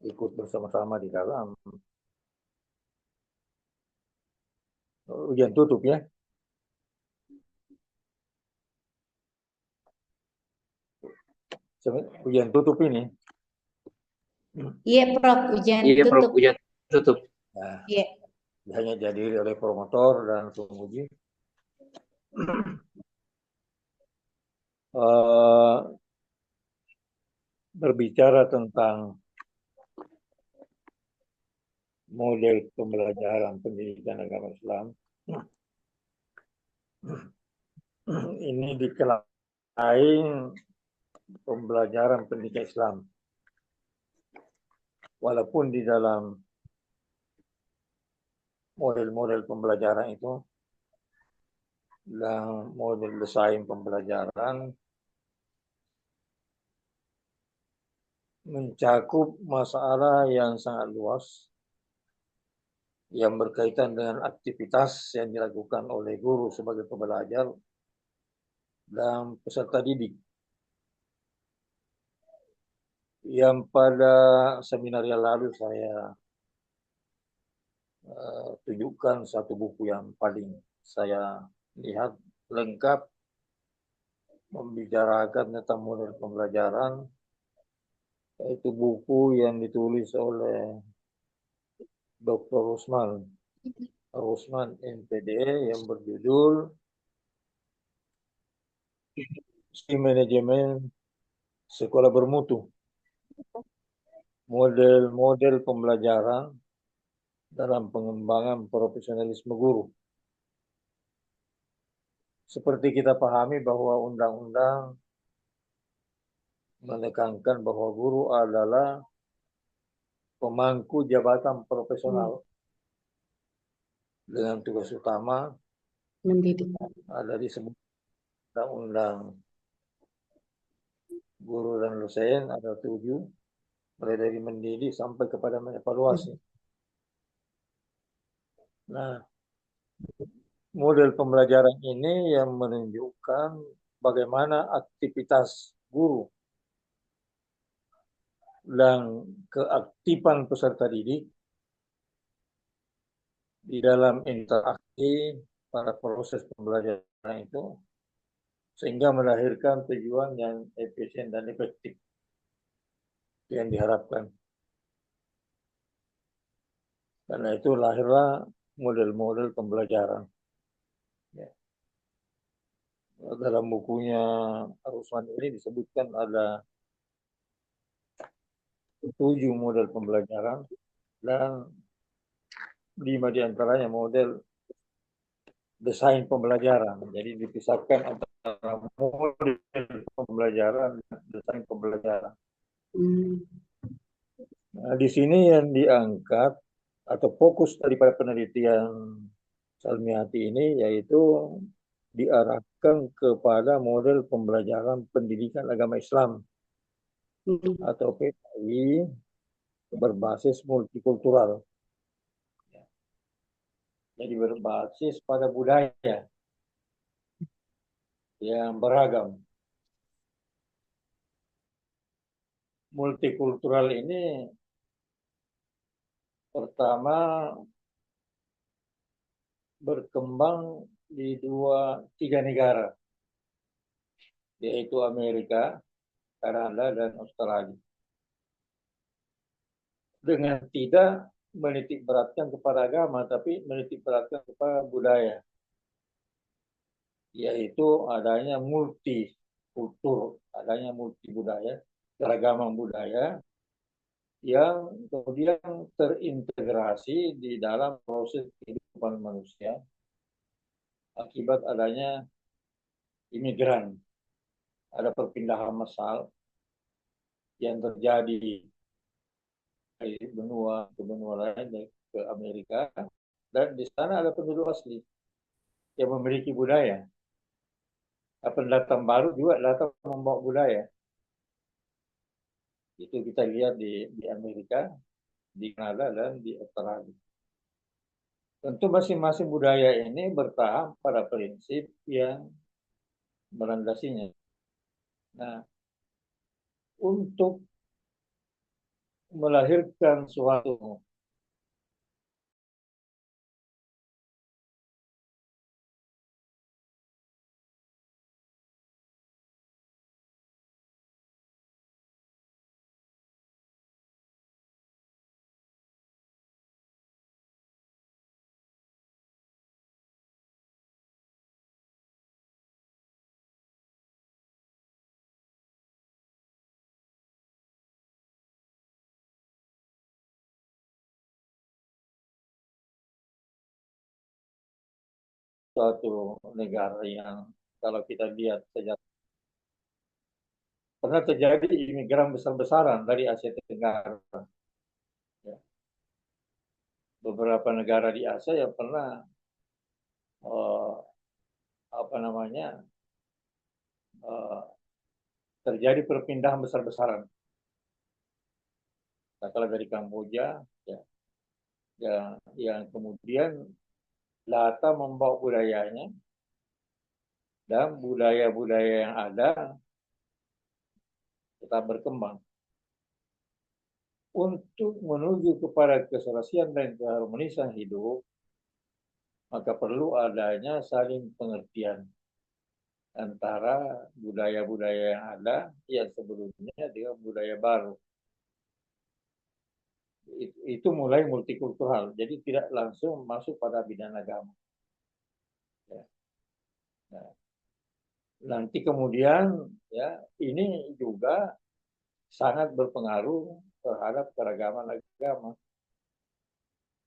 [SPEAKER 5] ikut bersama-sama di dalam ujian tutup ya. Ujian tutup ini.
[SPEAKER 3] Iya, Prof. Ujian
[SPEAKER 1] Iya, Prof.
[SPEAKER 3] tutup.
[SPEAKER 1] Ujian tutup.
[SPEAKER 5] Nah,
[SPEAKER 3] Iya.
[SPEAKER 5] hanya dihadiri oleh promotor dan penguji. Berbicara tentang model pembelajaran pendidikan agama Islam, ini dikelain pembelajaran pendidikan Islam. Walaupun di dalam model-model pembelajaran itu dan model desain pembelajaran mencakup masalah yang sangat luas yang berkaitan dengan aktivitas yang dilakukan oleh guru sebagai pembelajar dan peserta didik. Yang pada seminar yang lalu saya tunjukkan satu buku yang paling saya lihat lengkap membicarakan tentang model pembelajaran, yaitu buku yang ditulis oleh Dr. Rusman MPD yang berjudul Manajemen Sekolah Bermutu, model-model pembelajaran dalam pengembangan profesionalisme guru. Seperti kita pahami bahwa undang-undang menekankan bahwa guru adalah pemangku jabatan profesional dengan tugas utama
[SPEAKER 3] Mendidik.
[SPEAKER 5] ada disebut undang-undang guru dan dosen ada 7, mulai dari mendidik sampai kepada mengevaluasi. Nah, model pembelajaran ini yang menunjukkan bagaimana aktivitas guru dan keaktifan peserta didik di dalam interaksi pada proses pembelajaran itu sehingga melahirkan tujuan yang efisien dan efektif yang diharapkan. Karena itu lahirlah model-model pembelajaran. Ya. Dalam bukunya Rusman ini disebutkan ada 7 model pembelajaran dan 5 diantaranya model desain pembelajaran. Jadi dipisahkan antara model pembelajaran dan desain pembelajaran. Nah, di sini yang diangkat atau fokus daripada penelitian Salmiati ini yaitu diarahkan kepada model pembelajaran pendidikan agama Islam atau PKI berbasis multikultural. Jadi berbasis pada budaya yang beragam. Multikultural ini pertama berkembang di 3 negara, yaitu Amerika, Kanada, dan Australia. Dengan tidak menitik beratkan kepada agama, tapi menitik beratkan kepada budaya, yaitu adanya multi kultur, adanya multi budaya, keragaman budaya yang kemudian terintegrasi di dalam proses kehidupan manusia akibat adanya imigran. Ada perpindahan massal yang terjadi dari benua ke benua lain, ke Amerika, dan di sana ada penduduk asli yang memiliki budaya. Pendatang baru juga datang membawa budaya. Itu kita lihat di Amerika, di Kanada, dan di Australia. Tentu masing-masing budaya ini bertahan pada prinsip yang melandasinya. Nah, untuk melahirkan suatu negara yang kalau kita lihat sejak pernah terjadi imigran besar-besaran dari Asia Tenggara. Ya. Beberapa negara di Asia yang pernah terjadi perpindahan besar-besaran. Nah, kalau dari Kamboja, yang kemudian datang membawa budayanya dan budaya-budaya yang ada tetap berkembang. Untuk menuju kepada keserasian dan keharmonisan hidup, maka perlu adanya saling pengertian antara budaya-budaya yang ada yang sebelumnya dengan budaya baru. Itu mulai multikultural, jadi tidak langsung masuk pada bidang agama. Ya. Nah, nanti kemudian ini juga sangat berpengaruh terhadap keragaman agama,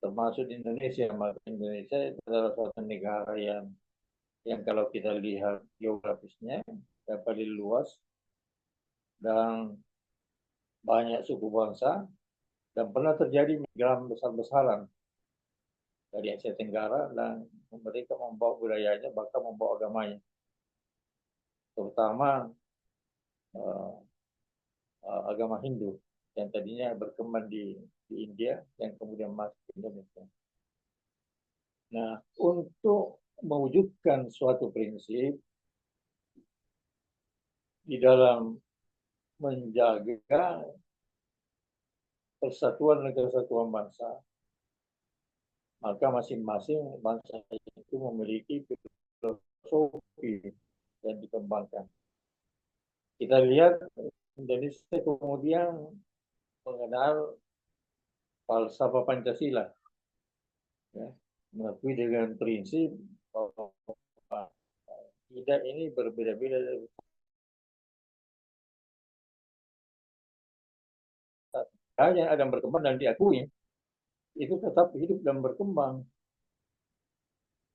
[SPEAKER 5] termasuk di Indonesia. Maka Indonesia adalah suatu negara yang kalau kita lihat geografisnya yang paling luas dan banyak suku bangsa, dan pernah terjadi migran besar-besaran dari Asia Tenggara, dan mereka membawa budayanya, bahkan membawa agamanya, terutama agama Hindu yang tadinya berkembang di India yang kemudian masuk ke Indonesia. Nah, untuk mewujudkan suatu prinsip di dalam menjaga persatuan dan kesatuan bangsa, maka masing-masing bangsa itu memiliki filosofi yang dikembangkan. Kita lihat Indonesia kemudian mengenal falsafah Pancasila, mengakui dengan prinsip bahwa tidak ini berbeda-beda. Yang ada berkembang dan diakui itu tetap hidup dan berkembang.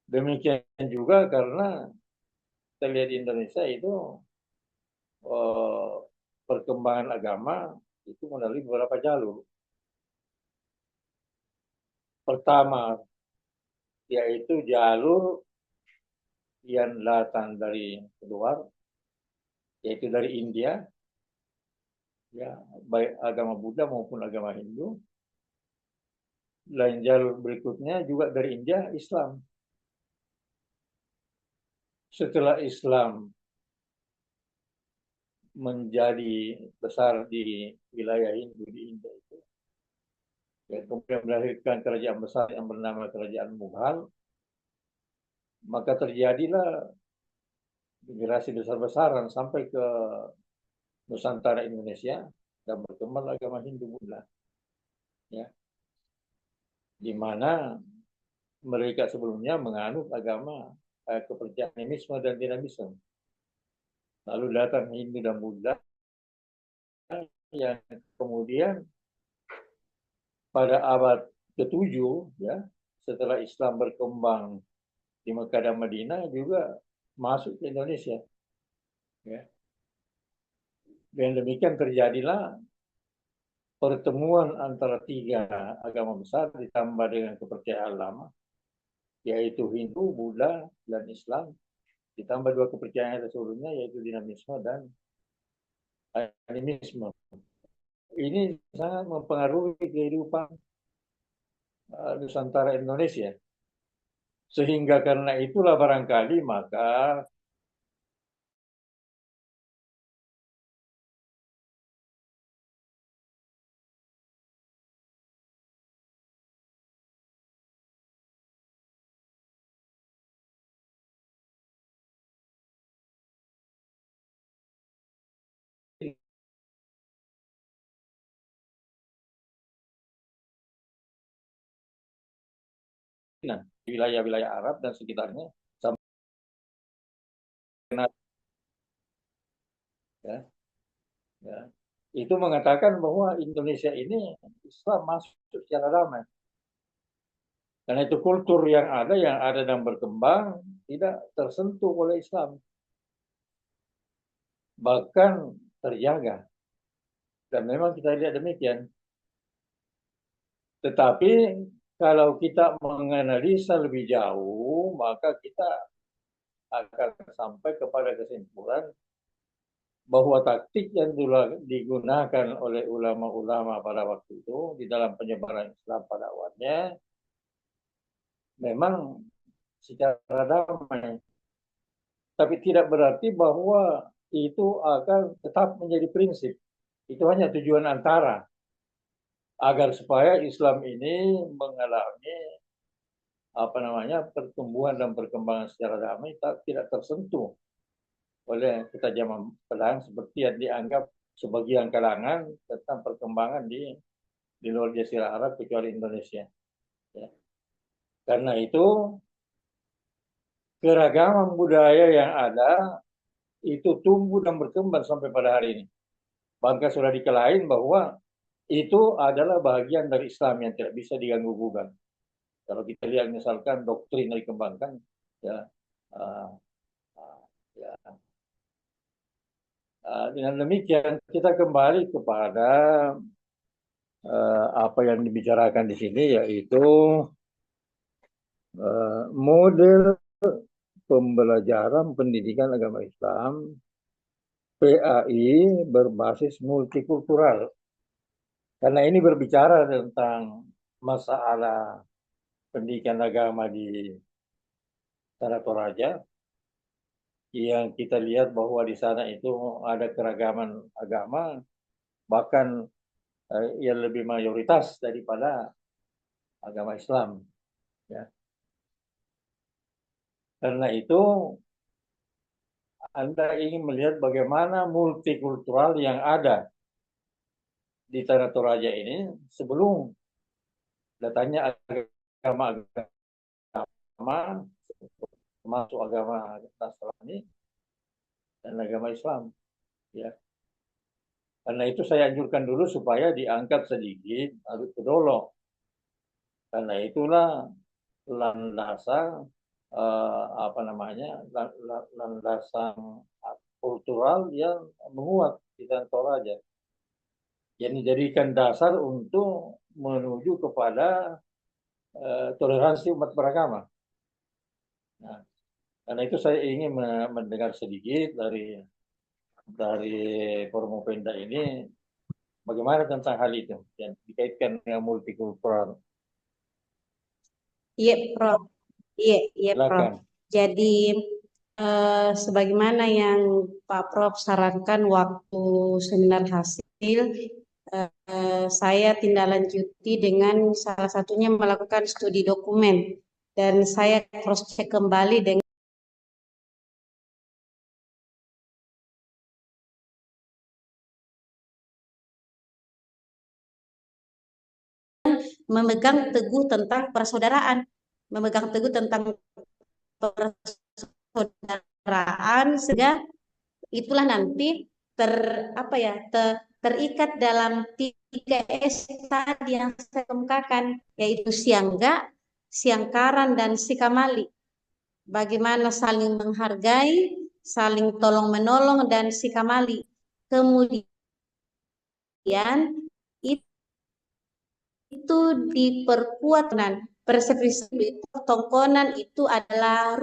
[SPEAKER 5] Demikian juga karena kita lihat di Indonesia itu perkembangan agama itu melalui beberapa jalur. Pertama, yaitu jalur yang datang dari luar, yaitu dari India, baik agama Buddha maupun agama Hindu. Dan jalur berikutnya juga dari India, Islam. Setelah Islam menjadi besar di wilayah Hindu di India itu, kemudian melahirkan kerajaan besar yang bernama Kerajaan Mughal, maka terjadilah migrasi besar-besaran sampai ke Nusantara Indonesia dan berkembang agama Hindu Buddha. Di mana mereka sebelumnya menganut agama kepercayaan animisme dan dinamisme. lalu datang Hindu dan Buddha, yang kemudian pada abad ke-7 ya, setelah Islam berkembang di Mekah dan Madinah juga masuk ke Indonesia. Ya. Dan demikian terjadilah pertemuan antara 3 agama besar ditambah dengan kepercayaan lama, yaitu Hindu, Buddha, dan Islam, ditambah 2 kepercayaan sebelumnya, yaitu dinamisme dan animisme. Ini sangat mempengaruhi kehidupan Nusantara Indonesia. Sehingga karena itulah barangkali maka di wilayah-wilayah Arab dan sekitarnya sampai ya, ya, itu mengatakan bahwa Indonesia ini Islam masuk secara damai. Karena itu kultur yang ada dan berkembang tidak tersentuh oleh Islam, bahkan terjaga. Dan memang kita lihat demikian. Tetapi kalau kita menganalisa lebih jauh, maka kita akan sampai kepada kesimpulan bahwa taktik yang digunakan oleh ulama-ulama pada waktu itu di dalam penyebaran Islam pada awalnya memang secara damai. Tapi tidak berarti bahwa itu akan tetap menjadi prinsip. Itu hanya tujuan antara agar supaya Islam ini mengalami pertumbuhan dan perkembangan secara damai, tidak tersentuh oleh ketajaman pedang seperti yang dianggap sebagian kalangan tentang perkembangan di luar Jazirah Arab kecuali Indonesia. Ya. Karena itu keragaman budaya yang ada itu tumbuh dan berkembang sampai pada hari ini. Bahkan sudah dikelain bahwa itu adalah bagian dari Islam yang tidak bisa diganggu-gugat. Kalau kita lihat misalkan doktrin yang dikembangkan, ya, ya. Dengan demikian kita kembali kepada apa yang dibicarakan di sini, yaitu model pembelajaran pendidikan agama Islam PAI berbasis multikultural. Karena ini berbicara tentang masalah pendidikan agama di Tanah Toraja, yang kita lihat bahwa di sana itu ada keragaman agama, bahkan yang lebih mayoritas daripada agama Islam. Ya. Karena itu Anda ingin melihat bagaimana multikultural yang ada di Tanah Toraja ini sebelum datangnya agama termasuk agama Nasrani dan agama Islam. Ya. Karena itu saya anjurkan dulu supaya diangkat sedikit Aluk Todolo. Karena itulah landasan landasan kultural yang menguat di Tanah Toraja, yang dijadikan dasar untuk menuju kepada toleransi umat beragama. Nah, karena itu saya ingin mendengar sedikit dari Forkopimda ini bagaimana tentang hal itu yang dikaitkan dengan multikultural.
[SPEAKER 3] Iya, Prof. Iya, Prof.
[SPEAKER 5] Silakan.
[SPEAKER 3] Jadi sebagaimana yang Pak Prof sarankan waktu seminar hasil, saya tindak lanjuti dengan salah satunya melakukan studi dokumen, dan saya cross check kembali dengan memegang teguh tentang persaudaraan, sehingga itulah nanti terikat dalam 3S tadi yang saya kemukakan, yaitu siangga, siangkaran, dan sikamali. Bagaimana saling menghargai, saling tolong menolong, dan sikamali. Kemudian itu diperkuat dengan persepsi tongkonan itu adalah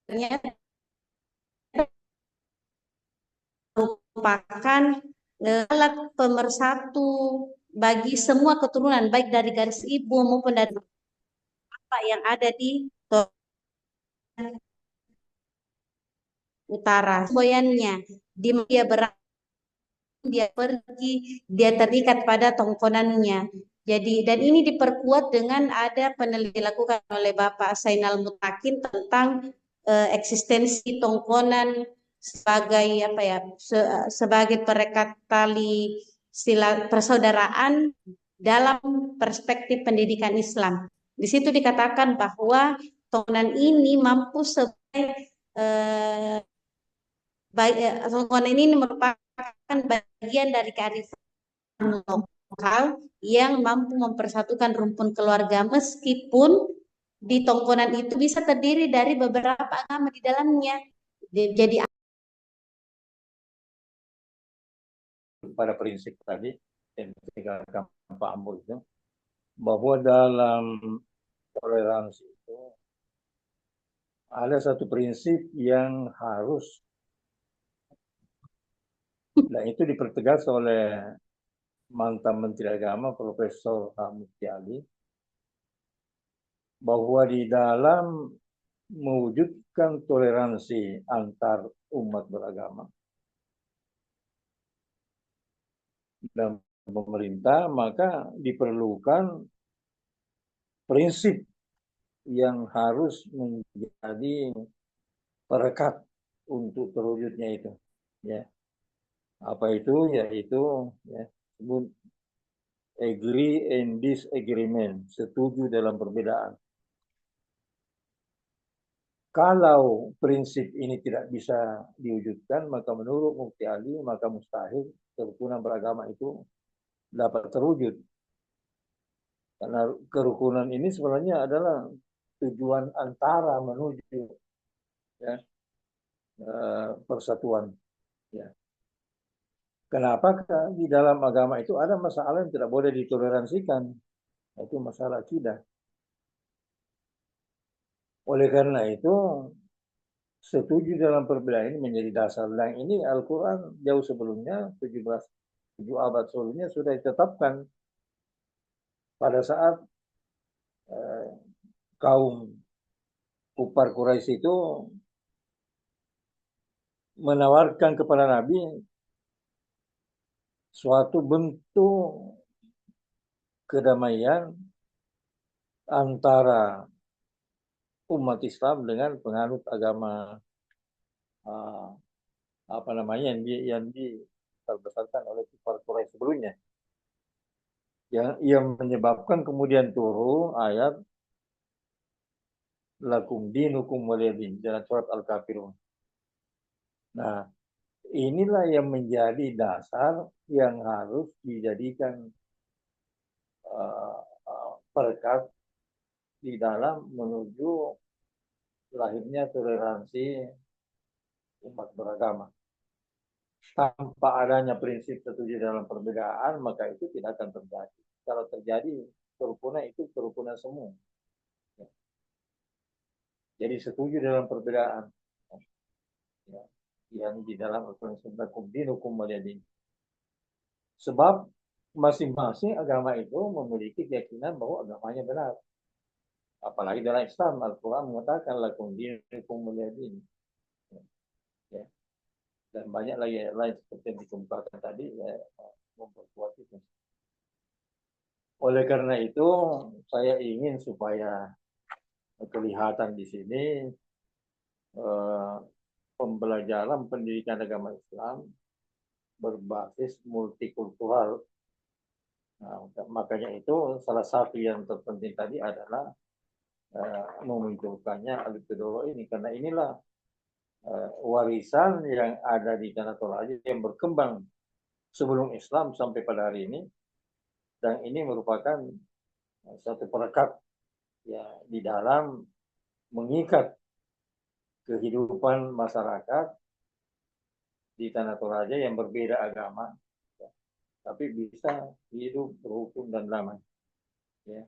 [SPEAKER 3] ternyata merupakan alat pemersatu bagi semua keturunan, baik dari garis ibu maupun dari bapak yang ada di utara. Boyannya, di dia dia pergi, dia terikat pada tongkonannya. Jadi, dan ini diperkuat dengan ada penelitian dilakukan oleh Bapak Zainal Mutakin tentang eksistensi tongkonan sebagai sebagai perekat tali persaudaraan dalam perspektif pendidikan Islam. Di situ dikatakan bahwa tongkonan ini mampu sebagai tongkonan ini merupakan bagian dari kearifan lokal yang mampu mempersatukan rumpun keluarga, meskipun di tongkonan itu bisa terdiri dari beberapa agama di dalamnya. Jadi
[SPEAKER 5] pada prinsip tadi yang dikatakan Pak Ambo itu, bahwa dalam toleransi itu ada satu prinsip yang harus, dan itu dipertegas oleh mantan Menteri Agama Profesor Hamid Ali, bahwa di dalam mewujudkan toleransi antar umat beragama dan pemerintah, maka diperlukan prinsip yang harus menjadi perekat untuk terwujudnya itu. Ya. Apa itu? Yaitu agree and disagreement, setuju dalam perbedaan. Kalau prinsip ini tidak bisa diwujudkan, maka menurut Mufti Ali, maka mustahil kerukunan beragama itu dapat terwujud. Karena kerukunan ini sebenarnya adalah tujuan antara menuju persatuan. Ya. Kenapa? Di dalam agama itu ada masalah yang tidak boleh ditoleransikan, yaitu masalah akidah. Oleh karena itu, setuju dalam perbedaan ini menjadi dasar. Dan ini Al-Quran jauh sebelumnya, 7 abad sebelumnya sudah ditetapkan pada saat kaum kufar Quraisy itu menawarkan kepada Nabi suatu bentuk kedamaian antara umat Islam dengan penganut agama yang dibesarkan oleh kufar Quraisy sebelumnya, yang menyebabkan kemudian turun ayat lakum dinukum waliyadin dalam surat Al-Kafirun. Nah, inilah yang menjadi dasar yang harus dijadikan perekat di dalam menuju lahirnya toleransi umat beragama. Tanpa adanya prinsip setuju dalam perbedaan, maka itu tidak akan terjadi. Kalau terjadi kerukunan, itu kerukunan semua. Jadi setuju dalam perbedaan. Yang di dalam Al-Quran lakum dinukum waliyadin. Sebab masing-masing agama itu memiliki keyakinan bahwa agamanya benar. Apalagi dalam Islam, Al-Quran mengatakan lakum dinukum waliyadin. Ya. Dan banyak lagi lain seperti yang dikemukakan tadi, memperkuat itu. Oleh karena itu, saya ingin supaya kelihatan di sini pembelajaran pendidikan agama Islam berbasis multikultural. Nah, makanya itu salah satu yang terpenting tadi adalah memunculkannya Aluk-Todolo ini, karena inilah warisan yang ada di Tanah Toraja yang berkembang sebelum Islam sampai pada hari ini, dan ini merupakan satu perekat ya di dalam mengikat kehidupan masyarakat di Tanah Toraja yang berbeda agama, ya, tapi bisa hidup berhukum dan damai. Ya.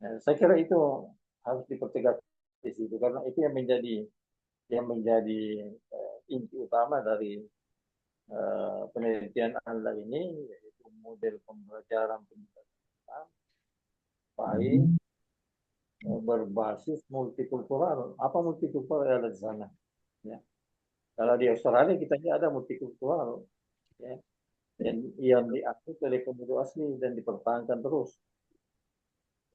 [SPEAKER 5] Nah, saya kira itu harus dipertegas di situ, karena itu yang menjadi inti utama dari penelitian Anda ini, yaitu model pembelajaran pendidikan baik berbasis multikultural. Apa multikultural ada di sana? Ya. Kalau di Australia kita ada multikultural, ya, dan yang diakui oleh penduduk asli dan dipertahankan terus.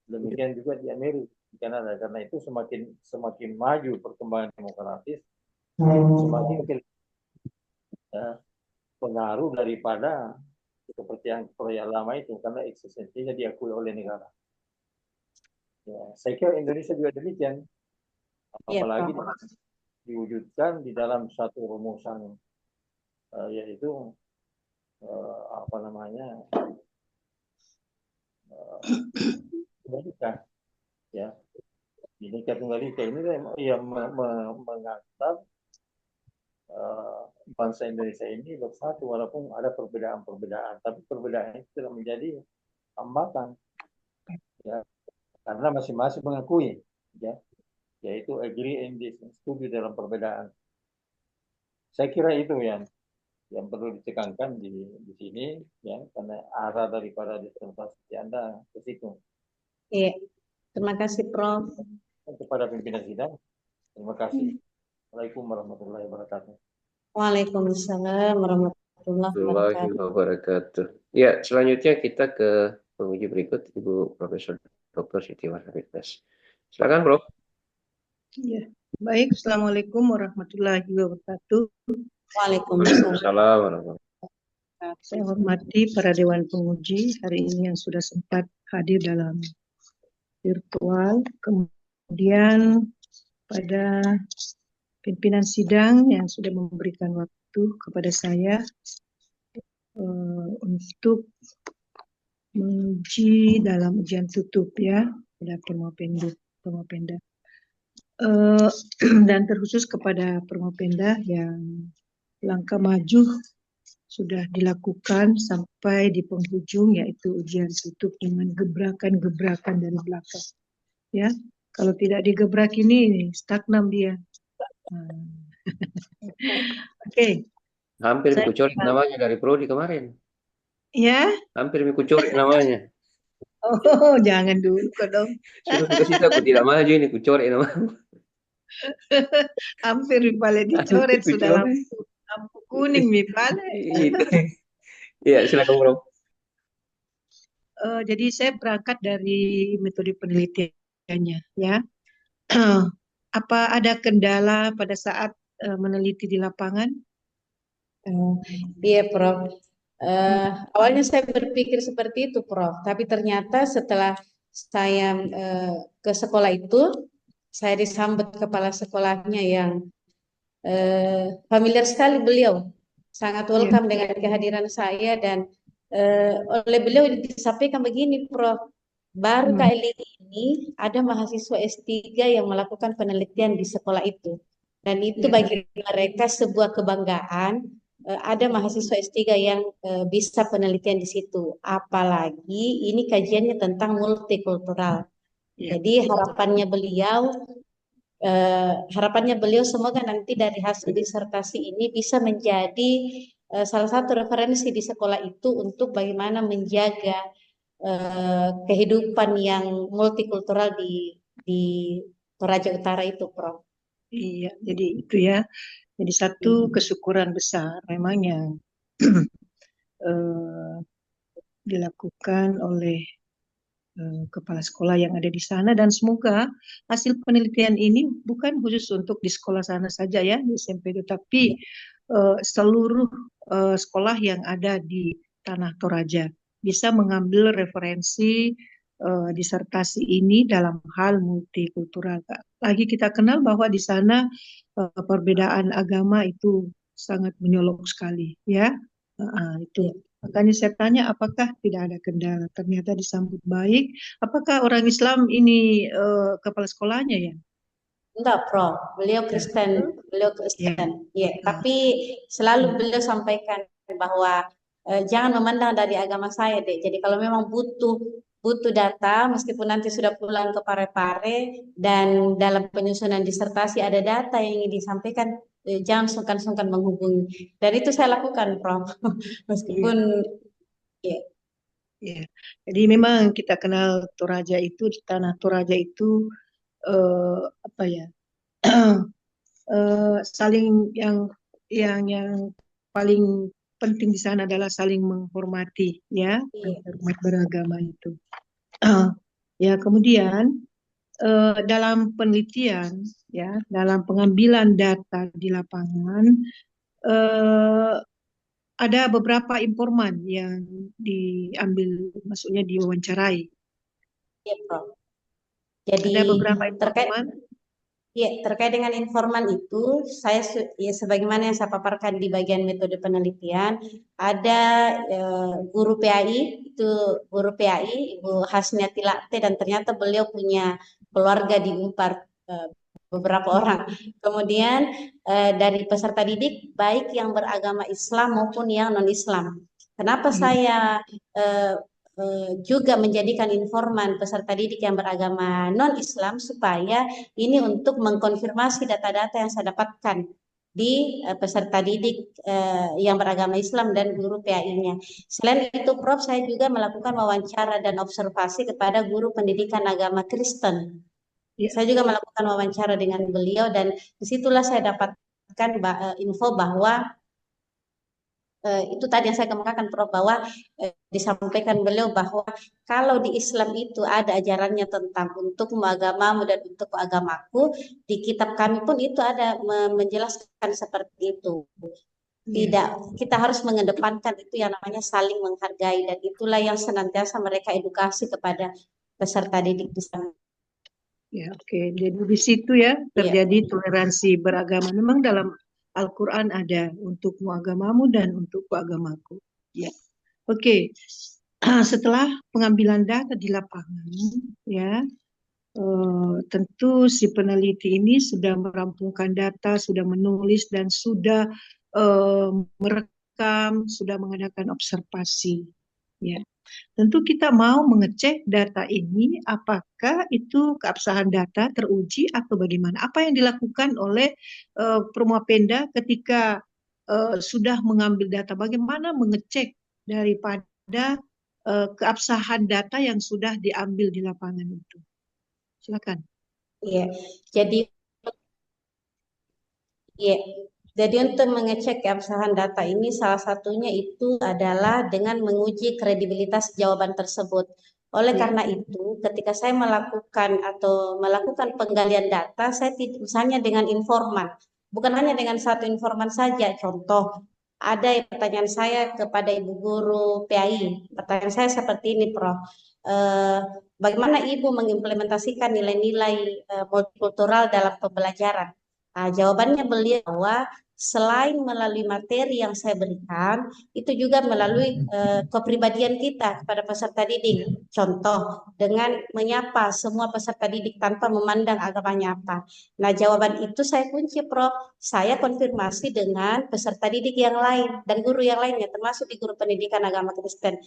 [SPEAKER 5] Demikian juga di Amerika, di Kanada. Karena itu semakin maju perkembangan demokratis, semakin ya, pengaruh daripada kepercayaan lama itu, karena eksistensinya diakui oleh negara. Ya, saya kira Indonesia juga demikian, apalagi diwujudkan di dalam satu rumusan, yaitu apa namanya, Tunggal ya. Bineka Tunggal Ika ini yang mengangkat bangsa Indonesia ini bersatu walaupun ada perbedaan-perbedaan, tapi perbedaan itu tidak menjadi hambatan, ya, karena masing-masing mengakui, ya, yaitu agree and setuju dalam perbedaan. Saya kira itu yang perlu ditekankan di sini, ya, karena arah daripada disertasi Anda ke situ.
[SPEAKER 3] Iya, terima kasih Prof.
[SPEAKER 5] Kepada pimpinan sidang, terima kasih. Assalamualaikum warahmatullahi wabarakatuh.
[SPEAKER 3] Waalaikumsalam warahmatullahi
[SPEAKER 1] wabarakatuh. Ya, selanjutnya kita ke penguji berikut, Ibu Profesor Dr. Siti Wardahana. Silakan, Prof.
[SPEAKER 6] Ya, baik. Assalamualaikum warahmatullahi wabarakatuh.
[SPEAKER 3] Waalaikumsalam
[SPEAKER 1] warahmatullahi wabarakatuh.
[SPEAKER 6] Saya hormati para Dewan Penguji hari ini yang sudah sempat hadir dalam virtual. Kemudian pada pimpinan sidang yang sudah memberikan waktu kepada saya untuk menguji dalam ujian tutup ya pada Permopenda. Dan terkhusus kepada Permopenda yang langkah maju sudah dilakukan sampai di penghujung, yaitu ujian tutup dengan gebrakan-gebrakan dari belakang. Ya, kalau tidak digebrak ini stagnan dia. Oke.
[SPEAKER 1] Hampir dikucoret namanya dari Prodi kemarin.
[SPEAKER 6] Ya?
[SPEAKER 1] Hampir dikucoret namanya.
[SPEAKER 6] Oh, jangan dulu dong.
[SPEAKER 1] Sudah kasih tahu tidak maju ini kucoret namanya.
[SPEAKER 6] Hampir balik dicoret sudah lampu kuning nih balik.
[SPEAKER 1] Iya, silakan Bro.
[SPEAKER 6] Jadi saya berangkat dari metode penelitiannya, ya. Apa ada kendala pada saat meneliti di lapangan?
[SPEAKER 3] Iya, Prof. Awalnya saya berpikir seperti itu, Prof. Tapi ternyata setelah saya ke sekolah itu, saya disambut kepala sekolahnya yang familiar sekali beliau, sangat welcome dengan kehadiran saya, dan oleh beliau disampaikan begini, Prof. Baru kali ini ada mahasiswa S3 yang melakukan penelitian di sekolah itu, dan itu bagi mereka sebuah kebanggaan. Ada mahasiswa S3 yang bisa penelitian di situ, apalagi ini kajiannya tentang multikultural. Jadi harapannya beliau semoga nanti dari hasil disertasi ini bisa menjadi salah satu referensi di sekolah itu untuk bagaimana menjaga kehidupan yang multikultural di Toraja Utara itu, Prof.
[SPEAKER 6] Iya, jadi itu ya. Jadi satu kesyukuran besar memang yang dilakukan oleh kepala sekolah yang ada di sana, dan semoga hasil penelitian ini bukan khusus untuk di sekolah sana saja ya, di SMP, tetapi seluruh sekolah yang ada di Tanah Toraja bisa mengambil referensi disertasi ini dalam hal multikultural. Lagi kita kenal bahwa di sana perbedaan agama itu sangat menyolok sekali, ya. Itu. Makanya saya tanya apakah tidak ada kendala. Ternyata disambut baik. Apakah orang Islam ini kepala sekolahnya ya?
[SPEAKER 3] Enggak, Prof. Beliau Kristen, beliau
[SPEAKER 6] Ya.
[SPEAKER 3] Kristen. Ya, tapi selalu beliau sampaikan bahwa jangan memandang dari agama saya, deh. Jadi kalau memang butuh data, meskipun nanti sudah pulang ke Parepare dan dalam penyusunan disertasi ada data yang ingin disampaikan, jangan sungkan-sungkan menghubungi. Dan itu saya lakukan, Prof. Meskipun ya,
[SPEAKER 6] Ya. Jadi memang kita kenal Toraja itu, di tanah Toraja itu apa ya? Saling yang paling penting di sana adalah saling menghormati, ya, hormat beragama itu. Ya, kemudian dalam penelitian, ya, dalam pengambilan data di lapangan, ada beberapa informan yang diambil, maksudnya diwawancarai.
[SPEAKER 3] ya, Prof. Jadi
[SPEAKER 6] Ada beberapa
[SPEAKER 3] terkait
[SPEAKER 6] informan.
[SPEAKER 3] Ya, terkait dengan informan itu, saya ya sebagaimana yang saya paparkan di bagian metode penelitian, ada guru PAI, itu guru PAI, Ibu Hasniati Lakte, dan ternyata beliau punya keluarga di Unpar, beberapa orang. Kemudian dari peserta didik, baik yang beragama Islam maupun yang non-Islam. Kenapa saya juga menjadikan informan peserta didik yang beragama non-Islam supaya ini untuk mengkonfirmasi data-data yang saya dapatkan di peserta didik yang beragama Islam dan guru PAI-nya. Selain itu, Prof, saya juga melakukan wawancara dan observasi kepada guru pendidikan agama Kristen. Saya juga melakukan wawancara dengan beliau dan disitulah saya dapatkan info bahwa itu tadi yang saya kemukakan, Prof, bahwa disampaikan beliau bahwa kalau di Islam itu ada ajarannya tentang untukmu agamamu dan untukku agamaku, di kitab kami pun itu ada menjelaskan seperti itu. Tidak, kita harus mengedepankan itu yang namanya saling menghargai, dan itulah yang senantiasa mereka edukasi kepada peserta didik di sana.
[SPEAKER 6] Ya, oke. Jadi di situ ya terjadi toleransi beragama. Memang dalam Al-Quran ada untukmu agamamu dan untukku agamaku. Ya, oke. Setelah pengambilan data di lapangan, ya, tentu si peneliti ini sudah merampungkan data, sudah menulis dan sudah merekam, sudah mengadakan observasi. Ya, tentu kita mau mengecek data ini apakah itu keabsahan data teruji atau bagaimana. Apa yang dilakukan oleh Promopenda ketika sudah mengambil data, bagaimana mengecek daripada keabsahan data yang sudah diambil di lapangan itu. Silakan.
[SPEAKER 3] Iya, jadi untuk mengecek keabsahan data ini salah satunya itu adalah dengan menguji kredibilitas jawaban tersebut. Oleh karena itu, ketika saya melakukan penggalian data, saya misalnya dengan informan, bukan hanya dengan satu informan saja. Contoh, ada pertanyaan saya kepada Ibu Guru PAI. Pertanyaan saya seperti ini, Prof. Bagaimana Ibu mengimplementasikan nilai-nilai multikultural dalam pembelajaran? Nah, jawabannya beliau bahwa selain melalui materi yang saya berikan, itu juga melalui kepribadian kita kepada peserta didik. Contoh, dengan menyapa semua peserta didik tanpa memandang agamanya apa. Nah, jawaban itu saya kunci, Prof. Saya konfirmasi dengan peserta didik yang lain dan guru yang lainnya, termasuk di guru pendidikan agama Kristen.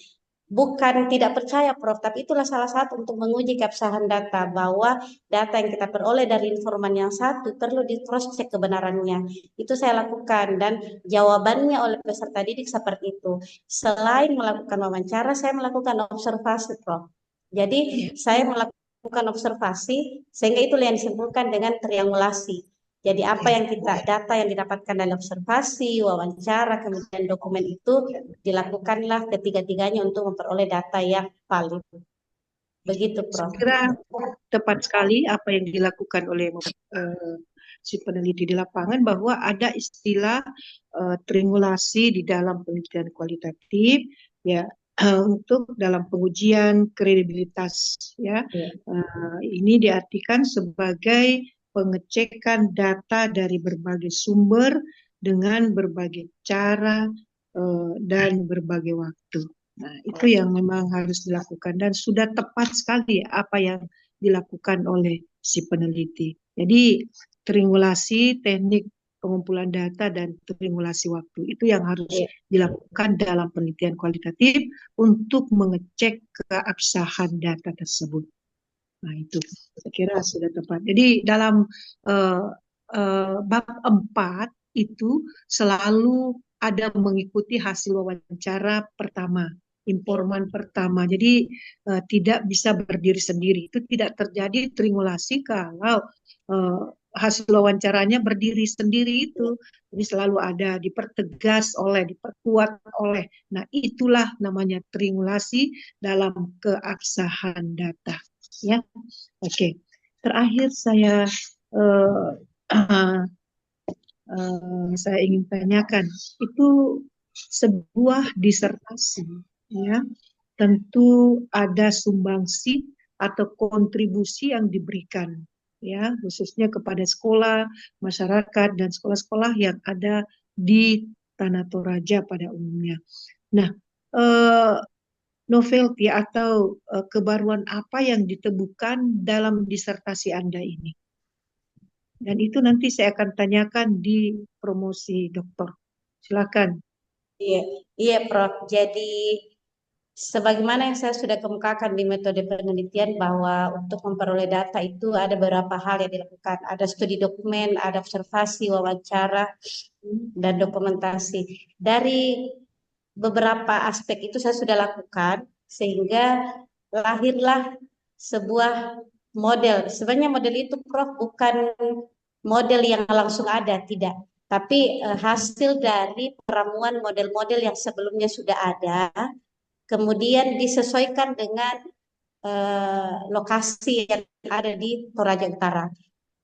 [SPEAKER 3] Bukan tidak percaya, Prof, tapi itulah salah satu untuk menguji keabsahan data, bahwa data yang kita peroleh dari informan yang satu perlu di cross check kebenarannya. Itu saya lakukan dan jawabannya oleh peserta didik seperti itu. Selain melakukan wawancara, saya melakukan observasi, Prof. Jadi saya melakukan observasi sehingga itulah yang disebutkan dengan triangulasi. Jadi data yang didapatkan dari observasi, wawancara, kemudian dokumen itu dilakukanlah ketiga-tiganya untuk memperoleh data yang valid. Begitu, Prof.
[SPEAKER 6] Saya kira tepat sekali apa yang dilakukan oleh si peneliti di lapangan, bahwa ada istilah triangulasi di dalam penelitian kualitatif, ya, untuk dalam pengujian kredibilitas ya.
[SPEAKER 3] Iya.
[SPEAKER 6] Ini diartikan sebagai pengecekan data dari berbagai sumber dengan berbagai cara dan berbagai waktu. Nah, itu yang memang harus dilakukan dan sudah tepat sekali apa yang dilakukan oleh si peneliti. Jadi triangulasi teknik pengumpulan data dan triangulasi waktu itu yang harus
[SPEAKER 3] Iya.
[SPEAKER 6] dilakukan dalam penelitian kualitatif untuk mengecek keabsahan data tersebut. Nah, itu saya kira sudah tepat. Jadi dalam bab 4 itu selalu ada mengikuti hasil wawancara pertama, informan pertama. Jadi tidak bisa berdiri sendiri. Itu tidak terjadi triangulasi kalau hasil wawancaranya berdiri sendiri itu. Jadi selalu ada dipertegas oleh, diperkuat oleh. Nah, itulah namanya triangulasi dalam keabsahan data. Ya, oke. Terakhir saya saya ingin tanyakan, itu sebuah disertasi, ya, tentu ada sumbangsi atau kontribusi yang diberikan, ya, khususnya kepada sekolah, masyarakat, dan sekolah-sekolah yang ada di Tanah Toraja pada umumnya. Nah, novelty atau kebaruan apa yang ditemukan dalam disertasi Anda ini? Dan itu nanti saya akan tanyakan di promosi doktor. Silakan.
[SPEAKER 3] Iya, iya Prof. Jadi sebagaimana yang saya sudah kemukakan di metode penelitian bahwa untuk memperoleh data itu ada beberapa hal yang dilakukan. Ada studi dokumen, ada observasi, wawancara, dan dokumentasi. Dari beberapa aspek itu saya sudah lakukan sehingga lahirlah sebuah model. Sebenarnya model itu Prof bukan model yang langsung ada, tidak. Tapi hasil dari peramuan model-model yang sebelumnya sudah ada, kemudian disesuaikan dengan lokasi yang ada di Toraja Utara.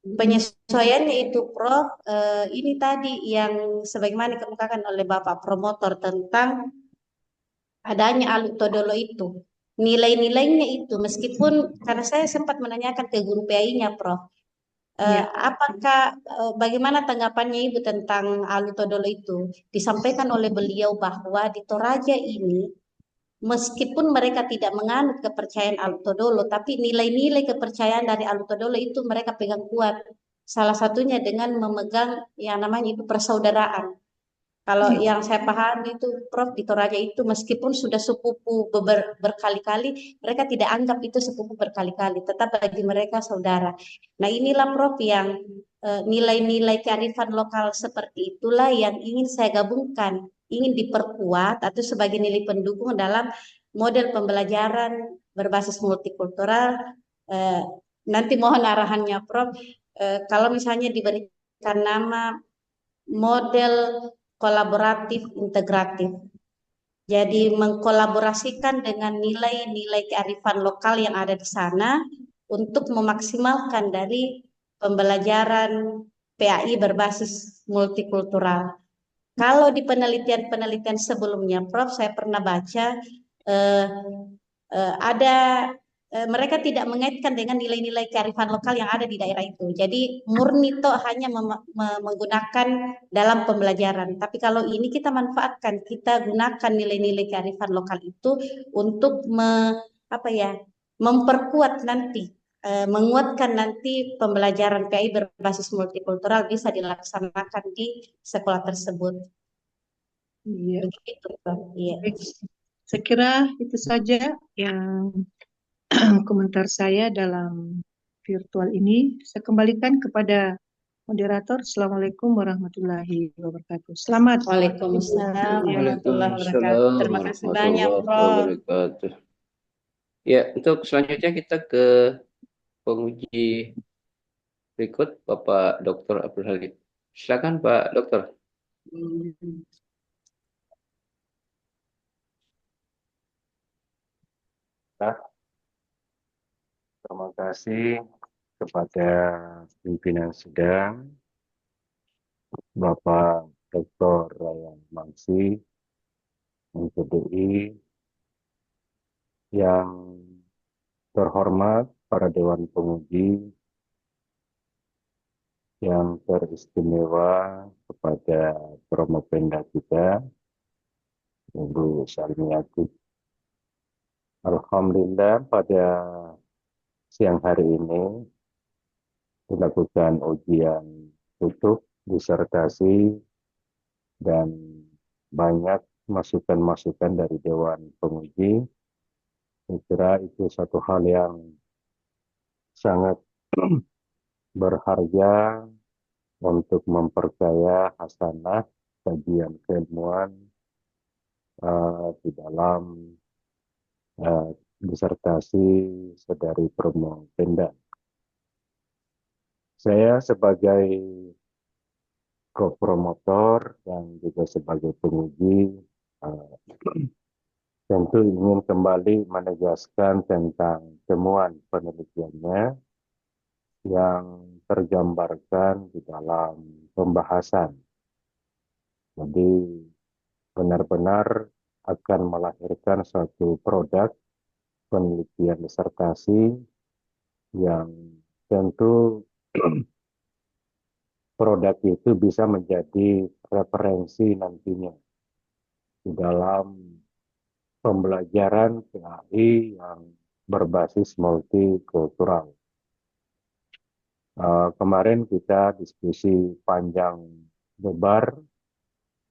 [SPEAKER 3] Penyesuaiannya itu Prof, ini tadi yang sebagaimana dikemukakan oleh Bapak promotor tentang adanya Alu Todolo itu. Nilai-nilainya itu, meskipun karena saya sempat menanyakan ke guru PAI-nya Prof,
[SPEAKER 6] Ya.
[SPEAKER 3] apakah bagaimana tanggapannya Ibu tentang Alu Todolo itu? Disampaikan oleh beliau bahwa di Toraja ini meskipun mereka tidak menganut kepercayaan Alu Todolo, tapi nilai-nilai kepercayaan dari Alu Todolo itu mereka pegang kuat. Salah satunya dengan memegang yang namanya itu persaudaraan. Kalau yang saya pahami itu Prof di Toraja itu meskipun sudah sepupu berkali-kali, mereka tidak anggap itu sepupu berkali-kali, tetap bagi mereka saudara. Nah inilah Prof yang nilai-nilai kearifan lokal seperti itulah yang ingin saya gabungkan, ingin diperkuat atau sebagai nilai pendukung dalam model pembelajaran berbasis multikultural. Nanti mohon arahannya Prof, kalau misalnya diberikan nama model kolaboratif integratif. Jadi mengkolaborasikan dengan nilai-nilai kearifan lokal yang ada di sana untuk memaksimalkan dari pembelajaran PAI berbasis multikultural. Kalau di penelitian-penelitian sebelumnya, Prof, saya pernah baca ada mereka tidak mengaitkan dengan nilai-nilai kearifan lokal yang ada di daerah itu. Jadi murni toh hanya menggunakan dalam pembelajaran. Tapi kalau ini kita manfaatkan, kita gunakan nilai-nilai kearifan lokal itu untuk memperkuat nanti, menguatkan nanti pembelajaran PAI berbasis multikultural bisa dilaksanakan di sekolah tersebut.
[SPEAKER 6] Iya.
[SPEAKER 3] Begitu, Prof. Iya.
[SPEAKER 6] Baik. Saya kira itu saja yang komentar saya dalam virtual ini. Saya kembalikan kepada moderator. Assalamualaikum warahmatullahi wabarakatuh. Selamat.
[SPEAKER 3] Waalaikumsalam warahmatullahi wabarakatuh.
[SPEAKER 1] Waalaikumsalam
[SPEAKER 3] Terima kasih banyak,
[SPEAKER 1] warahmatullahi
[SPEAKER 3] Prof.
[SPEAKER 1] wabarakatuh. Ya, untuk selanjutnya kita ke penguji berikut, Bapak Dr. Abdul Halid. Silakan, Pak Dokter.
[SPEAKER 7] Terima kasih kepada pimpinan sidang, Bapak Dr. Ryan Mangsi, MPDI, Yang terhormat para Dewan Penguji, yang teristimewa kepada Promopenda kita, Ibu Salmiati. Alhamdulillah pada siang hari ini dilakukan ujian tutup disertasi dan banyak masukan-masukan dari Dewan Penguji. Saya kira itu satu hal yang sangat berharga untuk memperkaya hasanah kajian keilmuan di dalam disertasi saudari Promopenda. Saya sebagai co-promotor dan juga sebagai penguji tentu ingin kembali menegaskan tentang temuan penelitiannya yang tergambarkan di dalam pembahasan. Jadi benar-benar akan melahirkan suatu produk penelitian disertasi yang tentu produk itu bisa menjadi referensi nantinya di dalam pembelajaran PAI yang berbasis multikultural. Kemarin kita diskusi panjang lebar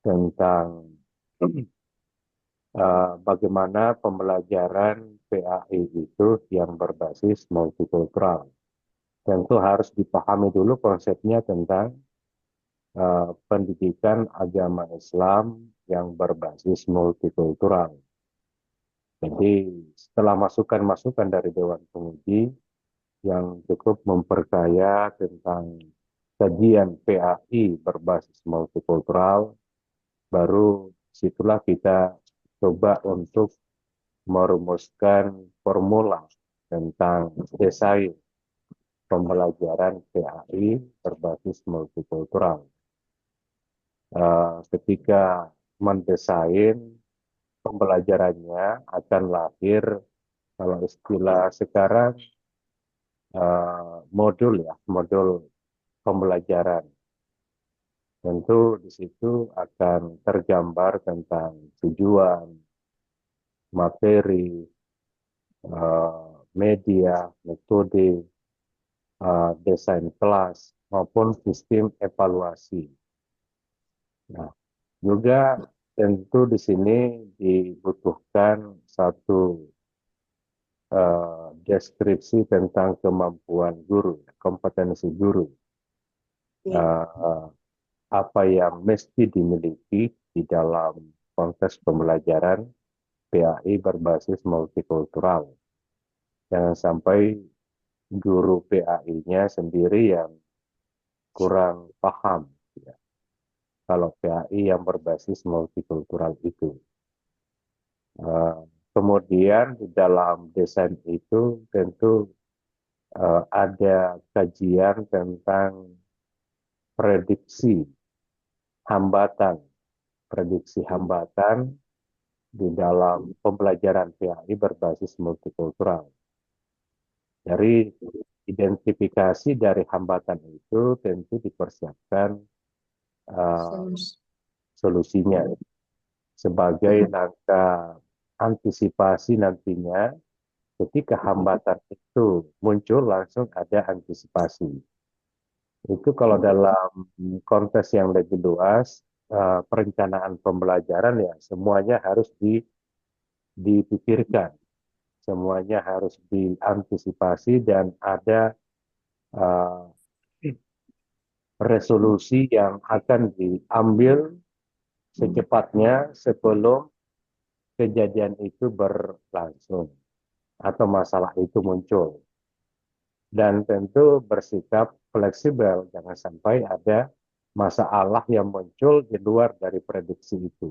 [SPEAKER 7] tentang bagaimana pembelajaran PAI itu yang berbasis multikultural. Tentu harus dipahami dulu konsepnya tentang pendidikan agama Islam yang berbasis multikultural. Jadi setelah masukan-masukan dari Dewan Penguji yang cukup memperkaya tentang kajian PAI berbasis multikultural, baru situlah kita coba untuk merumuskan formula tentang desain pembelajaran PAI berbasis multikultural. Ketika mendesain pembelajarannya akan lahir, kalau istilah sekarang, modul pembelajaran. Tentu di situ akan tergambar tentang tujuan, materi, media, metode, desain kelas, maupun sistem evaluasi. Nah, juga tentu di sini dibutuhkan satu deskripsi tentang kemampuan guru, kompetensi guru. Apa yang mesti dimiliki di dalam konteks pembelajaran PAI berbasis multikultural. Jangan sampai guru PAI-nya sendiri yang kurang paham ya, kalau PAI yang berbasis multikultural itu. Kemudian di dalam desain itu tentu ada kajian tentang prediksi hambatan di dalam pembelajaran PAI berbasis multikultural. Dari identifikasi dari hambatan itu tentu dipersiapkan solusinya sebagai langkah antisipasi nantinya ketika hambatan itu muncul langsung ada antisipasi. Itu kalau dalam konteks yang lebih luas, perencanaan pembelajaran ya semuanya harus dipikirkan, semuanya harus diantisipasi dan ada resolusi yang akan diambil secepatnya sebelum kejadian itu berlangsung atau masalah itu muncul. Dan tentu bersikap fleksibel, jangan sampai ada masalah yang muncul di luar dari prediksi itu.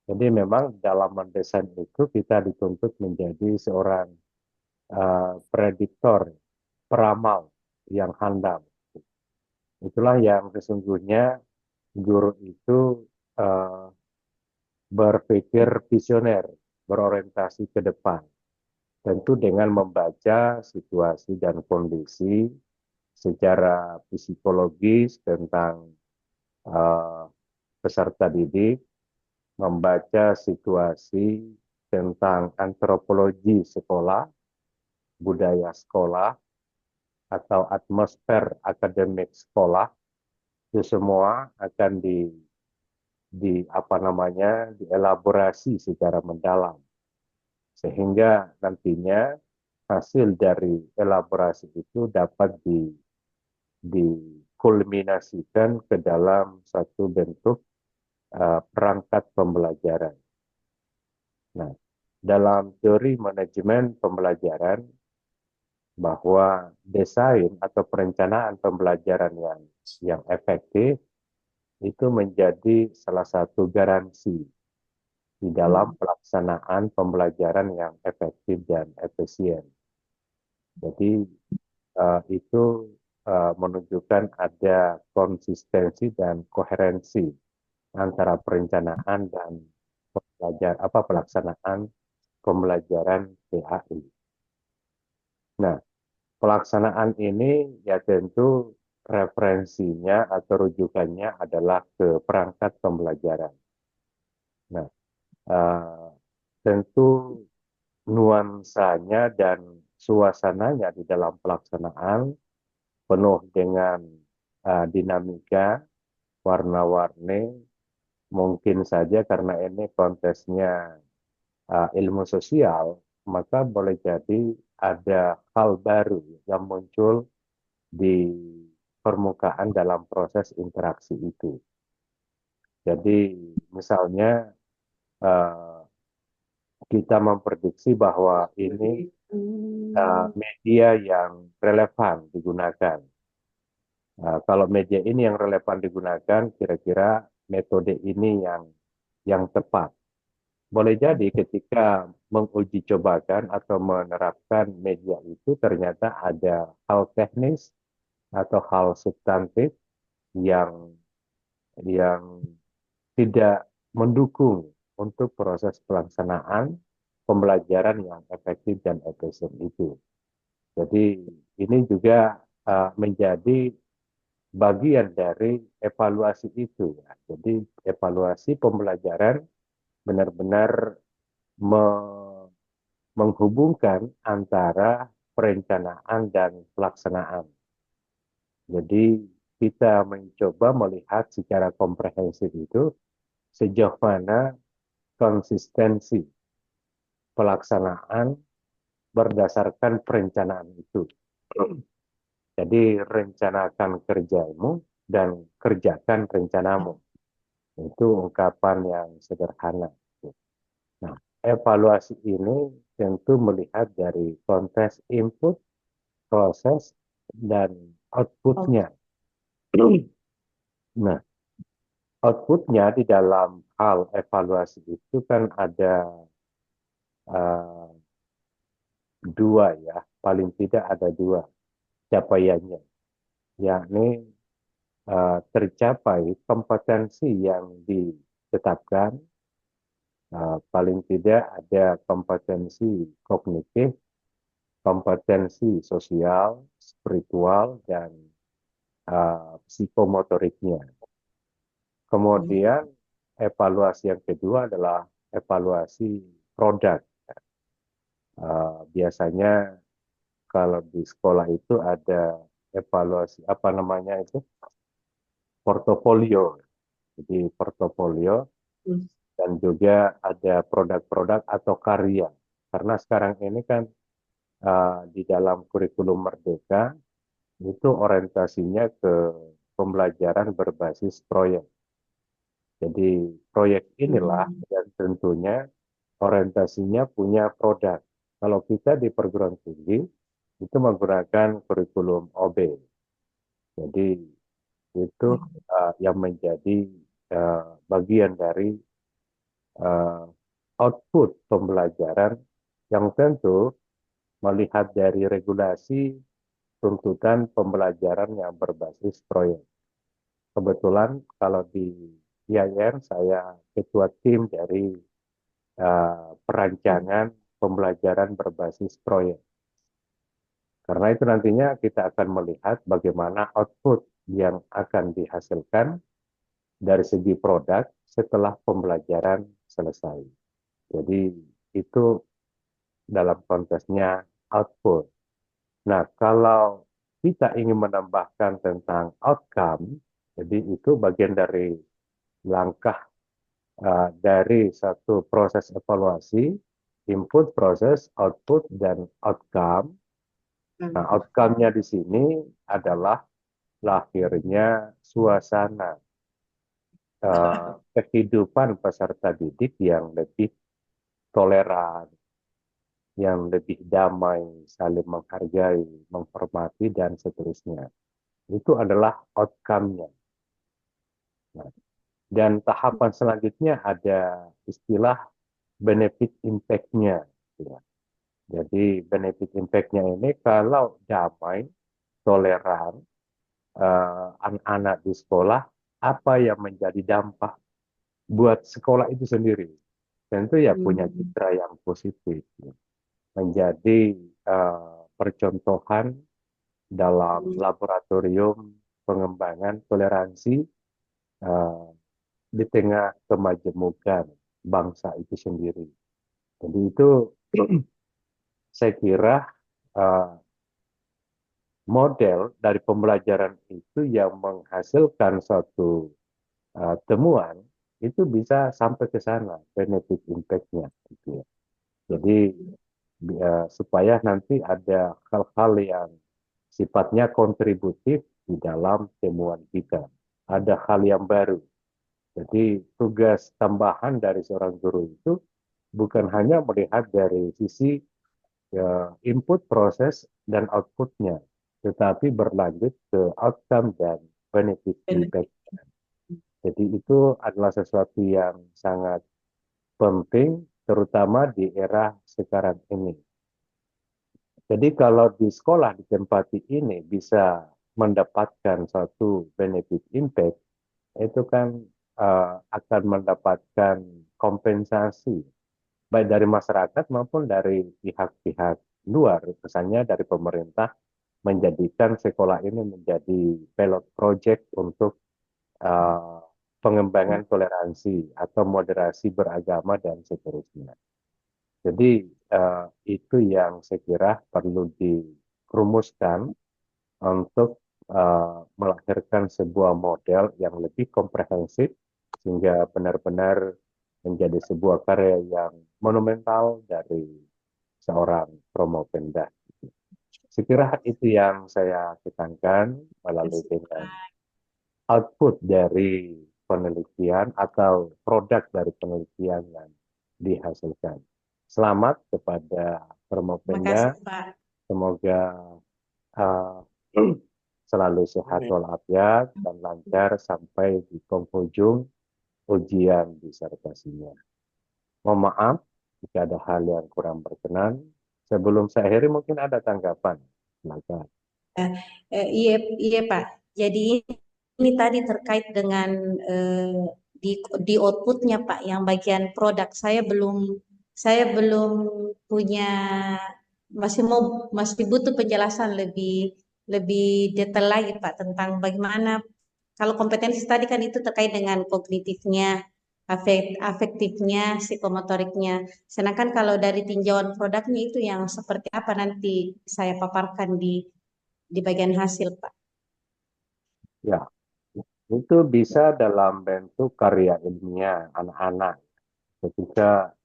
[SPEAKER 7] Jadi memang dalam mendesain itu kita dituntut menjadi seorang prediktor, peramal yang handal. Itulah yang sesungguhnya guru itu berpikir visioner, berorientasi ke depan. tentu dengan membaca situasi dan kondisi secara psikologis tentang peserta didik, membaca situasi tentang antropologi sekolah, budaya sekolah, atau atmosfer akademik sekolah, itu semua akan dielaborasi secara mendalam, sehingga nantinya hasil dari elaborasi itu dapat dikulminasikan ke dalam satu bentuk perangkat pembelajaran. Nah, dalam teori manajemen pembelajaran, bahwa desain atau perencanaan pembelajaran yang efektif itu menjadi salah satu garansi di dalam pelaksanaan pembelajaran yang efektif dan efisien. Jadi itu menunjukkan ada konsistensi dan koherensi antara perencanaan dan pelaksanaan pembelajaran PAI. Nah, pelaksanaan ini ya tentu referensinya atau rujukannya adalah ke perangkat pembelajaran. Nah, tentu nuansanya dan suasananya di dalam pelaksanaan penuh dengan dinamika, warna-warni, mungkin saja karena ini konteksnya ilmu sosial, maka boleh jadi ada hal baru yang muncul di permukaan dalam proses interaksi itu. Jadi misalnya kita memprediksi bahwa ini media yang relevan digunakan. Kalau media ini yang relevan digunakan, kira-kira metode ini yang tepat. Boleh jadi ketika menguji cobakan atau menerapkan media itu ternyata ada hal teknis atau hal substantif yang tidak mendukung untuk proses pelaksanaan pembelajaran yang efektif dan efisien itu. Jadi ini juga menjadi bagian dari evaluasi itu. Ya. Jadi evaluasi pembelajaran benar-benar menghubungkan antara perencanaan dan pelaksanaan. Jadi kita mencoba melihat secara komprehensif itu sejauh mana konsistensi pelaksanaan berdasarkan perencanaan itu. Jadi rencanakan kerjamu dan kerjakan rencanamu. Itu ungkapan yang sederhana. Nah, evaluasi ini tentu melihat dari konteks input, proses, dan outputnya. Nah, outputnya di dalam hal evaluasi itu kan ada dua ya, paling tidak ada dua capaiannya, yakni tercapai kompetensi yang ditetapkan, paling tidak ada kompetensi kognitif, kompetensi sosial, spiritual, dan psikomotoriknya. Kemudian evaluasi yang kedua adalah evaluasi produk. Biasanya kalau di sekolah itu ada evaluasi portofolio. Jadi portofolio dan juga ada produk-produk atau karya. Karena sekarang ini kan di dalam kurikulum Merdeka itu orientasinya ke pembelajaran berbasis proyek. Jadi proyek inilah dan tentunya orientasinya punya produk. Kalau kita di perguruan tinggi itu menggunakan kurikulum OB. Jadi itu yang menjadi bagian dari output pembelajaran yang tentu melihat dari regulasi tuntutan pembelajaran yang berbasis proyek. Kebetulan kalau di IAIN saya ketua tim dari perancangan pembelajaran berbasis proyek. Karena itu nantinya kita akan melihat bagaimana output yang akan dihasilkan dari segi produk setelah pembelajaran selesai. Jadi itu dalam konteksnya output. Nah, kalau kita ingin menambahkan tentang outcome, jadi itu bagian dari langkah dari satu proses evaluasi, input, proses, output, dan outcome. Nah, outcome-nya di sini adalah lahirnya suasana kehidupan peserta didik yang lebih toleran, yang lebih damai, saling menghargai, menghormati, dan seterusnya. Itu adalah outcome-nya. Nah, dan tahapan selanjutnya ada istilah benefit impact-nya. Ya. Jadi benefit impact-nya ini kalau damai, toleran, anak-anak di sekolah, apa yang menjadi dampak buat sekolah itu sendiri? Tentu ya punya citra yang positif. Ya. Menjadi percontohan dalam laboratorium pengembangan toleransi di tengah kemajemukan bangsa itu sendiri. Jadi itu saya kira model dari pembelajaran itu yang menghasilkan suatu temuan itu bisa sampai ke sana benefit impact-nya. Gitu ya. Jadi supaya nanti ada hal-hal yang sifatnya kontributif di dalam temuan kita. Ada hal yang baru. Jadi tugas tambahan dari seorang guru itu bukan hanya melihat dari sisi input, proses, dan output-nya, tetapi berlanjut ke outcome dan benefit impact. Jadi itu adalah sesuatu yang sangat penting, terutama di era sekarang ini. Jadi kalau di sekolah di tempat ini bisa mendapatkan suatu benefit impact, itu kan akan mendapatkan kompensasi baik dari masyarakat maupun dari pihak-pihak luar, misalnya dari pemerintah menjadikan sekolah ini menjadi pilot project untuk pengembangan toleransi atau moderasi beragama dan seterusnya. Jadi itu yang saya kira perlu dirumuskan untuk melahirkan sebuah model yang lebih komprehensif sehingga benar-benar menjadi sebuah karya yang monumental dari seorang Romo Penda. Saya kira itu yang saya tekankan melalui dengan output dari penelitian atau produk dari penelitian yang dihasilkan. Selamat kepada Romo Penda. Semoga selalu sehat walafiat dan lancar sampai di penghujung ujian disertasinya. Mohon maaf jika ada hal yang kurang berkenan. Sebelum saya akhiri mungkin ada tanggapan. Silakan.
[SPEAKER 3] Iya Pak. Jadi ini tadi terkait dengan di outputnya Pak, yang bagian produk saya belum punya, masih butuh penjelasan lebih detail lagi Pak tentang bagaimana kalau kompetensi tadi kan itu terkait dengan kognitifnya, afektifnya, psikomotoriknya. Sedangkan kalau dari tinjauan produknya itu yang seperti apa nanti saya paparkan di bagian hasil Pak.
[SPEAKER 7] Ya, itu bisa dalam bentuk karya ilmiah anak-anak. Ketika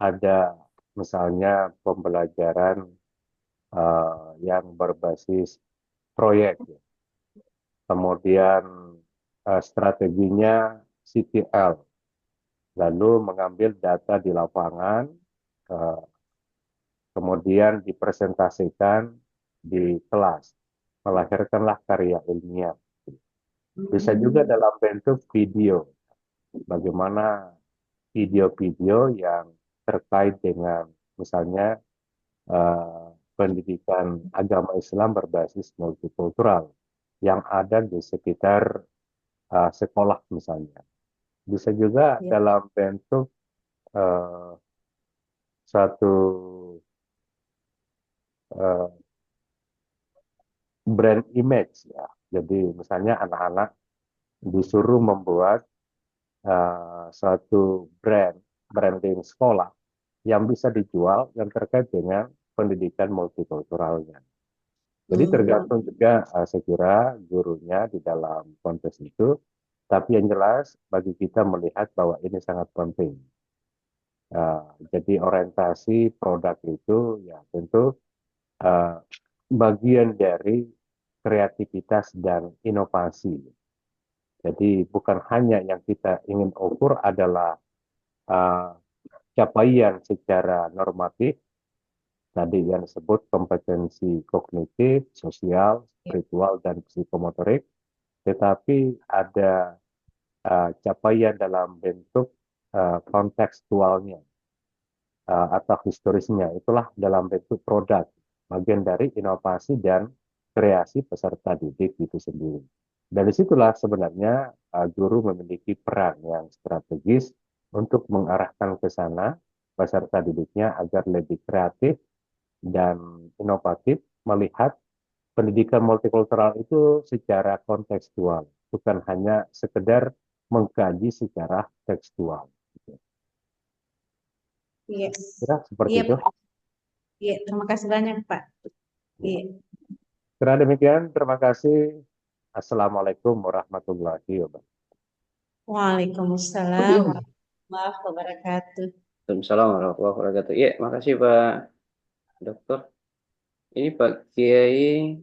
[SPEAKER 7] ada misalnya pembelajaran yang berbasis proyek, kemudian strateginya CTL, lalu mengambil data di lapangan, kemudian dipresentasikan di kelas, melahirkanlah karya ilmiah. Bisa juga dalam bentuk video, bagaimana video-video yang terkait dengan misalnya pendidikan agama Islam berbasis multikultural yang ada di sekitar sekolah misalnya. Bisa juga dalam bentuk suatu eh, brand image ya. Jadi misalnya anak-anak disuruh membuat suatu branding sekolah yang bisa dijual yang terkait dengan pendidikan multikulturalnya. Jadi tergantung juga saya kira gurunya di dalam konteks itu. Tapi yang jelas bagi kita melihat bahwa ini sangat penting. Jadi orientasi produk itu ya tentu bagian dari kreativitas dan inovasi. Jadi bukan hanya yang kita ingin ukur adalah capaian secara normatif, tadi yang disebut kompetensi kognitif, sosial, spiritual, dan psikomotorik, tetapi ada capaian dalam bentuk kontekstualnya atau historisnya. Itulah dalam bentuk produk, bagian dari inovasi dan kreasi peserta didik itu sendiri. Dari situlah sebenarnya guru memiliki peran yang strategis untuk mengarahkan ke sana peserta didiknya agar lebih kreatif dan inovatif melihat pendidikan multikultural itu secara kontekstual, bukan hanya sekedar mengkaji secara tekstual.
[SPEAKER 3] Iya,
[SPEAKER 7] Kira seperti
[SPEAKER 3] iya,
[SPEAKER 7] itu.
[SPEAKER 3] Pak. Iya, terima kasih banyak, Pak. Iya.
[SPEAKER 7] Kira demikian, terima kasih. Assalamualaikum warahmatullahi wabarakatuh.
[SPEAKER 3] Waalaikumsalam warahmatullahi wabarakatuh.
[SPEAKER 1] Waalaikumsalam warahmatullahi wabarakatuh. Iya, makasih Pak Dokter. Ini Pak Kiai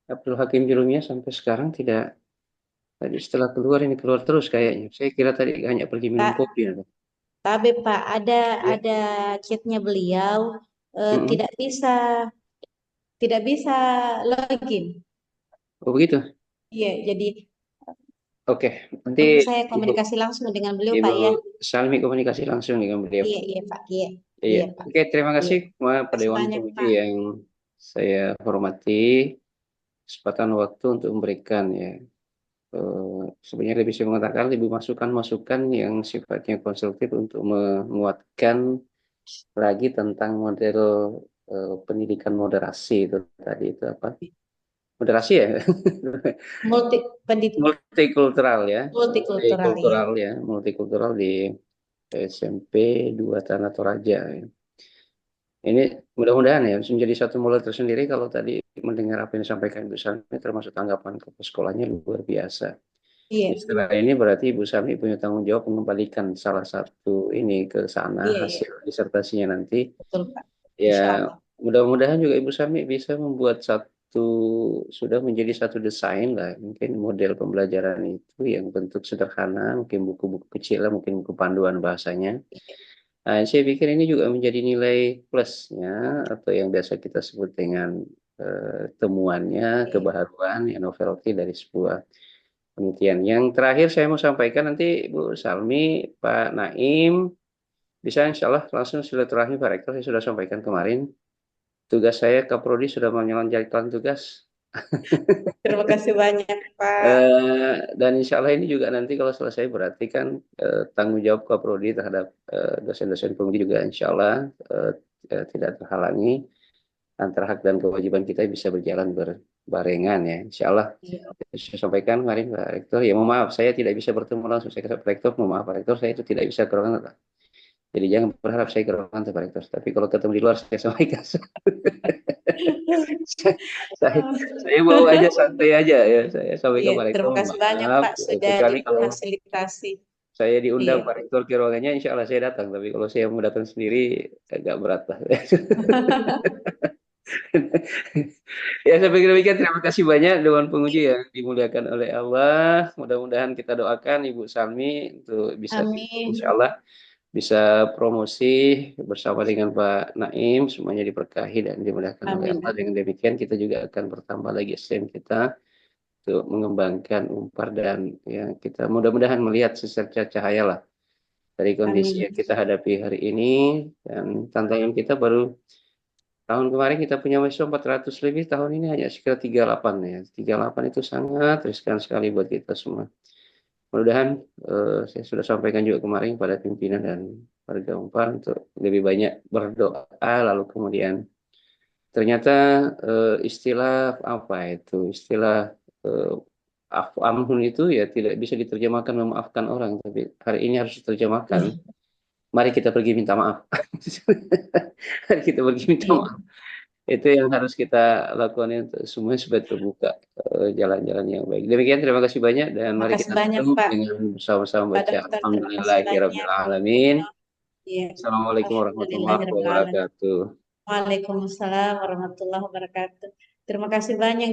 [SPEAKER 1] Abdul Hakim Julumia sampai sekarang tidak, tadi setelah keluar ini keluar terus kayaknya. Saya kira tadi hanya pergi minum
[SPEAKER 3] Pak,
[SPEAKER 1] kopi.
[SPEAKER 3] tapi Pak, ada
[SPEAKER 1] Ya.
[SPEAKER 3] ada chatnya beliau
[SPEAKER 1] Mm-mm.
[SPEAKER 3] tidak bisa login.
[SPEAKER 1] Oh begitu.
[SPEAKER 3] Iya, jadi
[SPEAKER 1] Oke, nanti
[SPEAKER 3] mungkin saya
[SPEAKER 1] Ibu,
[SPEAKER 3] komunikasi langsung dengan beliau,
[SPEAKER 1] Ibu
[SPEAKER 3] Pak ya.
[SPEAKER 1] Salmi komunikasi langsung dengan beliau.
[SPEAKER 3] Iya, iya, Pak. Iya,
[SPEAKER 1] Iya.
[SPEAKER 3] iya, Pak.
[SPEAKER 1] Oke, terima
[SPEAKER 3] Iya.
[SPEAKER 1] kasih Pak
[SPEAKER 3] Terima kasih
[SPEAKER 1] Dewan
[SPEAKER 3] banyak,
[SPEAKER 1] Penguji
[SPEAKER 3] Pak.
[SPEAKER 1] yang saya hormati, kesempatan waktu untuk memberikan ya. Sebenarnya lebih saya mengatakan lebih masukan-masukan yang sifatnya konstruktif untuk menguatkan lagi tentang model pendidikan moderasi itu tadi itu apa? Moderasi ya?
[SPEAKER 3] Pendidik
[SPEAKER 1] Multikultural ya.
[SPEAKER 3] multikultural ya.
[SPEAKER 1] Multikultural ya, multikultural di SMP 2 Tanah Toraja. Ya. Ini mudah-mudahan ya bisa menjadi satu model tersendiri kalau tadi mendengar apa yang disampaikan Ibu Sami termasuk tanggapan ke sekolahnya luar biasa.
[SPEAKER 3] Iya,
[SPEAKER 1] Setelah ini berarti Ibu Sami punya tanggung jawab mengembalikan salah satu ini ke sana
[SPEAKER 3] iya, iya.
[SPEAKER 1] hasil disertasinya nanti.
[SPEAKER 3] Betul, Pak. Insya
[SPEAKER 1] Ya
[SPEAKER 3] Allah.
[SPEAKER 1] mudah-mudahan juga Ibu Sami bisa membuat sudah menjadi satu desain lah mungkin model pembelajaran itu yang bentuk sederhana mungkin buku-buku kecil lah mungkin buku panduan bahasanya. Nah, saya pikir ini juga menjadi nilai plusnya atau yang biasa kita sebut dengan temuannya,
[SPEAKER 3] Iya.
[SPEAKER 1] kebaharuan, ya, novelty dari sebuah penelitian. Yang terakhir saya mau sampaikan nanti Bu Salmi, Pak Naim, bisa insya Allah langsung silaturahmi Pak Rektor, saya sudah sampaikan kemarin. Tugas saya Kaprodi sudah menjalankan tugas.
[SPEAKER 3] Terima kasih banyak, Pak.
[SPEAKER 1] Dan insya Allah ini juga nanti kalau selesai berarti kan tanggung jawab Kaprodi terhadap dosen-dosen penguji juga insya Allah tidak terhalangi antara hak dan kewajiban kita bisa berjalan berbarengan ya insya Allah.
[SPEAKER 3] Iya.
[SPEAKER 1] Saya sampaikan kemarin Pak Rektor ya mohon maaf saya tidak bisa bertemu langsung saya kata Pak Rektor mohon maaf Pak Rektor saya itu tidak bisa ke ruangan jadi jangan berharap saya ke ruangan Pak Rektor tapi kalau ketemu di luar saya sampaikan. saya mau aja santai aja ya saya sampaikan
[SPEAKER 3] Iya,
[SPEAKER 1] Pak Rektor
[SPEAKER 3] terima kasih banyak,
[SPEAKER 1] maaf
[SPEAKER 3] Pak, sudah
[SPEAKER 1] kecuali kalau
[SPEAKER 3] difasilitasi.
[SPEAKER 1] saya
[SPEAKER 3] Iya,
[SPEAKER 1] diundang Pak Rektor ke ruangannya insya Allah saya datang tapi kalau saya mau datang sendiri agak berat lah. Ya, saya pikir demikian. Terima kasih banyak Dewan Penguji yang dimuliakan oleh Allah. Mudah-mudahan kita doakan Ibu Salmi untuk bisa
[SPEAKER 3] amin.
[SPEAKER 1] insya Allah bisa promosi bersama dengan Pak Naim, semuanya diberkahi dan dimuliakan oleh
[SPEAKER 3] Amin.
[SPEAKER 1] Allah. Dengan demikian kita juga akan bertambah lagi SDM kita untuk mengembangkan Unpar dan ya kita mudah-mudahan melihat secerca cahaya lah dari kondisi
[SPEAKER 3] Amin.
[SPEAKER 1] yang kita hadapi hari ini dan tantangan kita baru tahun kemarin kita punya mahasiswa 400 lebih, tahun ini hanya sekitar 38 ya. 38 itu sangat riskan sekali buat kita semua. Mudah-mudahan saya sudah sampaikan juga kemarin pada pimpinan dan warga Unpar untuk lebih banyak berdoa, lalu kemudian ternyata istilah apa itu, istilah afu amhun itu ya tidak bisa diterjemahkan memaafkan orang, tapi hari ini harus diterjemahkan. Mari kita pergi minta maaf. Mari kita pergi minta
[SPEAKER 3] Iya.
[SPEAKER 1] maaf. Itu yang harus kita lakukan untuk semua supaya terbuka jalan-jalan yang baik. Demikian, terima kasih banyak dan mari
[SPEAKER 3] Makasih
[SPEAKER 1] kita
[SPEAKER 3] banyak,
[SPEAKER 1] tutup
[SPEAKER 3] Pak.
[SPEAKER 1] dengan bersama-sama
[SPEAKER 3] Pak
[SPEAKER 1] baca
[SPEAKER 3] Dokter, terima kasih
[SPEAKER 1] Alhamdulillahirabbil
[SPEAKER 3] banyak.
[SPEAKER 1] alamin.
[SPEAKER 3] Iya.
[SPEAKER 1] Assalamualaikum warahmatullahi
[SPEAKER 3] Alhamdulillahirrahmanirrahim.
[SPEAKER 1] wabarakatuh.
[SPEAKER 3] Waalaikumsalam warahmatullahi wabarakatuh. Terima kasih banyak.